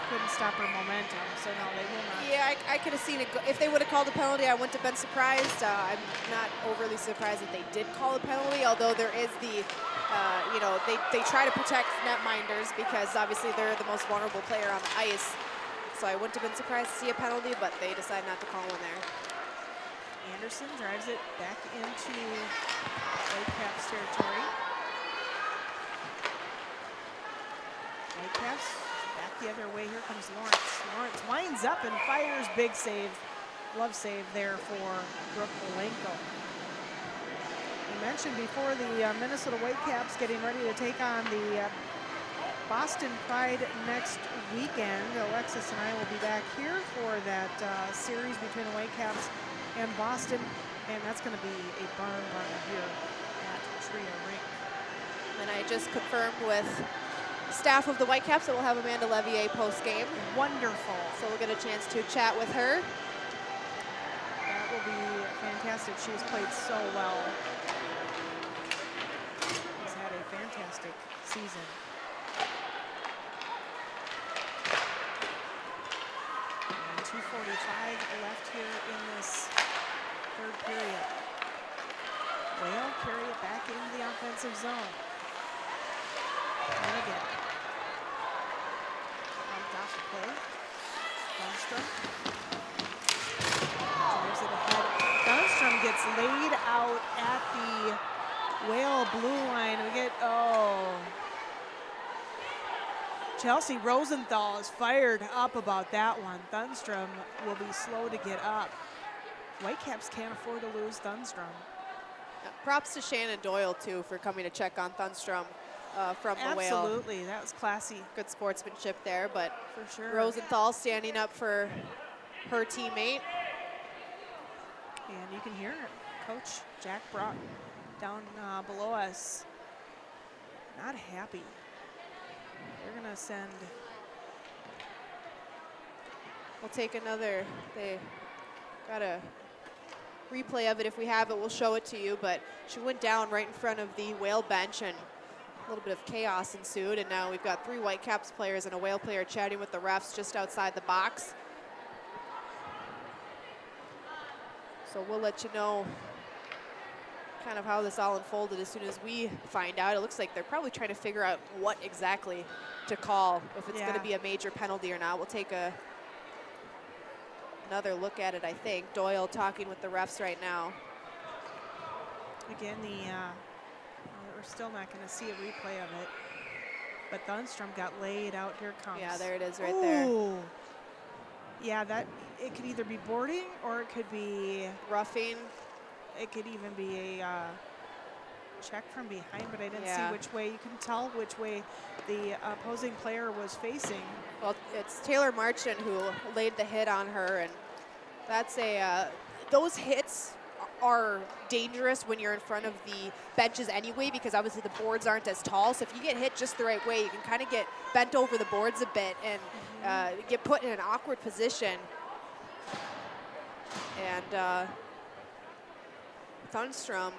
couldn't stop her momentum, so no, they will not. Yeah, I could have seen it. If they would have called a penalty, I wouldn't have been surprised. I'm not overly surprised that they did call a penalty, although there is the, you know, they try to protect netminders because obviously they're the most vulnerable player on the ice. So I wouldn't have been surprised to see a penalty, but they decided not to call one there. Anderson drives it back into Whitecaps territory. Whitecaps back the other way. Here comes Lawrence. Lawrence winds up and fires. Big save. Glove save there for Brooke Wolejko. We mentioned before the Minnesota Whitecaps getting ready to take on the Boston Pride next weekend. Alexis and I will be back here for that series between the Whitecaps and Boston, and that's going to be a barn burner here at Tria Rink. And I just confirmed with staff of the Whitecaps that we'll have Amanda Levier post-game. Wonderful. So we'll get a chance to chat with her. That will be fantastic. She has played so well. She's had a fantastic season. And 2:45 left here in this third period. Whale carry it back into the offensive zone. And again. Off the play. Dunstrom. Drives it ahead. Dunstrom gets laid out at the Whale blue line. We get, Chelsea Rosenthal is fired up about that one. Dunstrom will be slow to get up. Whitecaps can't afford to lose Dunstrom. Props to Shannon Doyle, too, for coming to check on Thunstrom from the Whale. Absolutely, that was classy. Good sportsmanship there, but For sure. Rosenthal standing up for her teammate. And you can hear Coach Jack Brock down below us. Not happy. They're going to send. We'll take another. They got a replay of it. If we have it, we'll show it to you. But she went down right in front of the Whale bench, and a little bit of chaos ensued. And now we've got 3 Whitecaps players and a Whale player chatting with the refs just outside the box. So we'll let you know kind of how this all unfolded as soon as we find out. It looks like they're probably trying to figure out what exactly to call, if it's going to be a major penalty or not. We'll take another look at it, I think. Doyle talking with the refs right now. Again, we're still not going to see a replay of it. But Thunstrom got laid out. Here it comes. Yeah, there it is right there. Yeah, it could either be boarding or it could be roughing. It could even be a check from behind, but I didn't see which way. You can tell which way the opposing player was facing. Well, it's Taylor Marchand who laid the hit on her, and that's those hits are dangerous when you're in front of the benches anyway, because obviously the boards aren't as tall. So if you get hit just the right way, you can kind of get bent over the boards a bit and get put in an awkward position. And Thunstrom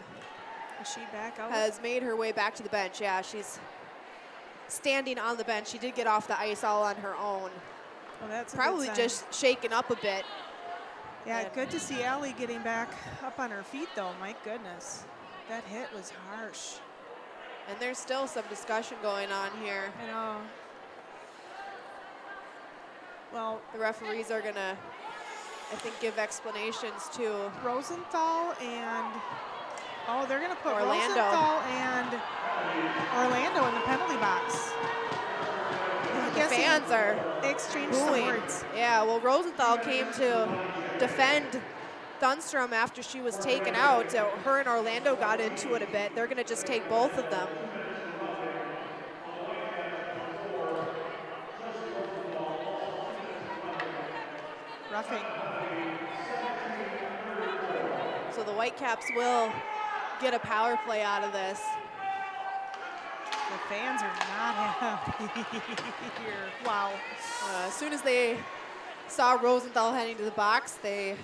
is she back out? Has made her way back to the bench. Yeah, she's standing on the bench. She did get off the ice all on her own. Well, that's probably just shaken up a bit. Yeah, good to see Allie getting back up on her feet, though. My goodness, that hit was harsh. And there's still some discussion going on here. I know. Well, the referees are gonna, I think, give explanations to Rosenthal and they're gonna put Orlando. Rosenthal and Orlando in the penalty box. The fans are exchanging booing. Words. Yeah, well, Rosenthal came to defend Thunstrom after she was taken out. So her and Orlando got into it a bit. They're gonna just take both of them. Roughing. So the Whitecaps will get a power play out of this. The fans are not happy here. Wow. As soon as they saw Rosenthal heading to the box, they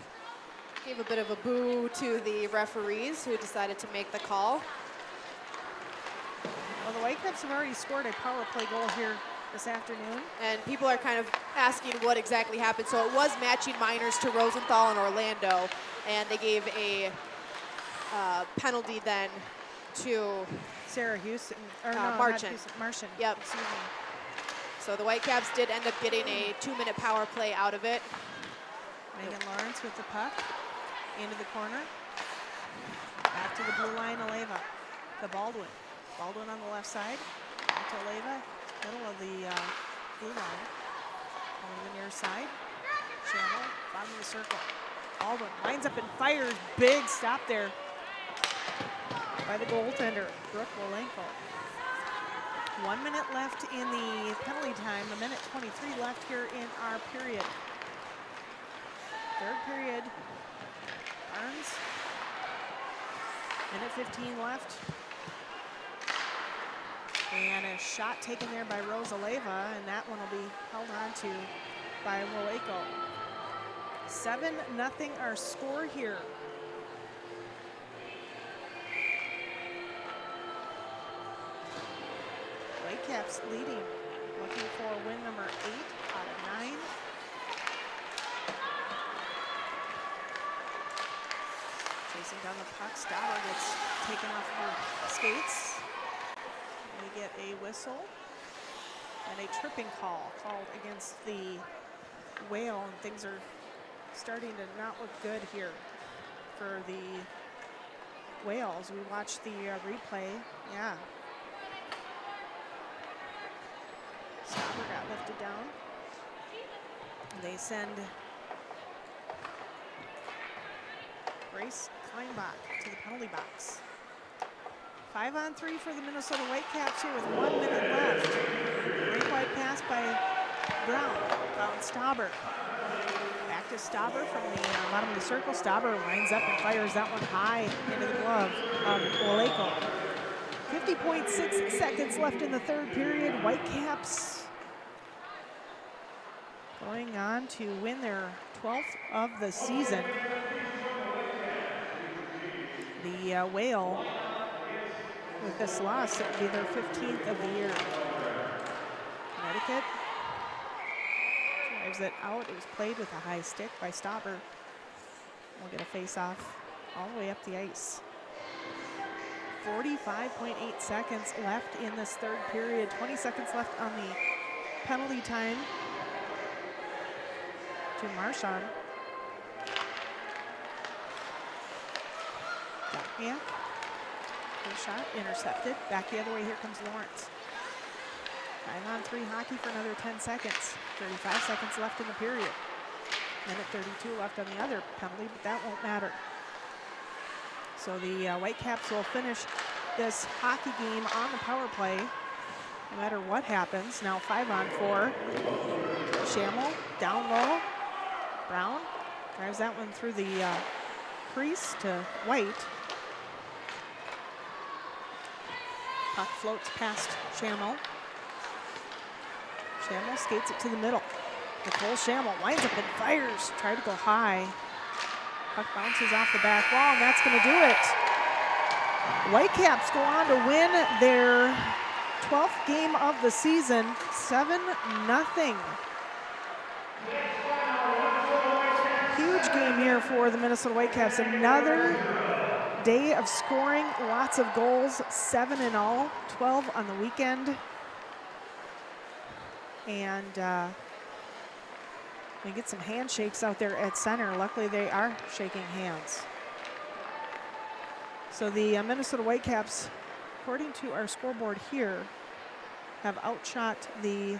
gave a bit of a boo to the referees who decided to make the call. Well, the Whitecaps have already scored a power play goal here this afternoon. And people are kind of asking what exactly happened. So it was matching minors to Rosenthal and Orlando, and they gave a penalty then to Sarah Houston, or no, Marchand. Marchand. Yep. Excuse me. So the Whitecaps did end up getting a 2-minute power play out of it. Megan Lawrence with the puck into the corner. Back to the blue line, Aleva. To Baldwin. Baldwin on the left side. Back to Aleva. Middle of the blue line. On the near side. Shamble, bottom of the circle. Baldwin lines up and fires. Big stop there by the goaltender, Brooke Wolenko. 1 minute left in the penalty time. 1:23 left here in our period. Third period. Barnes. 1:15 left. And a shot taken there by Rosa Leva, and that one will be held on to by Wolenko. 7-0 our score here. Whitecaps leading, looking for win number 8 out of 9. Chasing down the puck, Stoddard gets taken off her skates. We get a whistle and a tripping call called against the Whale, and things are starting to not look good here for the Whales. We watched the replay. Yeah. Stopper got lifted down. They send Grace Kleinbach to the penalty box. 5-on-3 for the Minnesota Whitecaps here with 1 minute left. Break wide pass by Brown. Found Stauber. Back to Stauber from the bottom of the circle. Stauber lines up and fires that one high into the glove of Oleko. 50.6 seconds left in the third period. Whitecaps going on to win their 12th of the season. The Whale, with this loss, it would be their 15th of the year. Connecticut drives it out. It was played with a high stick by Stauber. We'll get a face-off all the way up the ice. 45.8 seconds left in this third period. 20 seconds left on the penalty time to Marchand. Yeah. Good shot, intercepted. Back the other way, here comes Lawrence. 5-on-3 hockey for another 10 seconds. 35 seconds left in the period. Minute 32 left on the other penalty, but that won't matter. So the Whitecaps will finish this hockey game on the power play, no matter what happens. Now 5-on-4. Schammel, down low. Brown drives that one through the crease to White. Puck floats past Schammel. Schammel skates it to the middle. Nicole Schammel winds up and fires. Tried to go high. Puck bounces off the back wall, and that's going to do it. Whitecaps go on to win their 12th game of the season, 7-0. Huge game here for the Minnesota Whitecaps. Another day of scoring, lots of goals, 7 in all, 12 on the weekend. And we get some handshakes out there at center. Luckily, they are shaking hands. So the Minnesota Whitecaps, according to our scoreboard here, have outshot the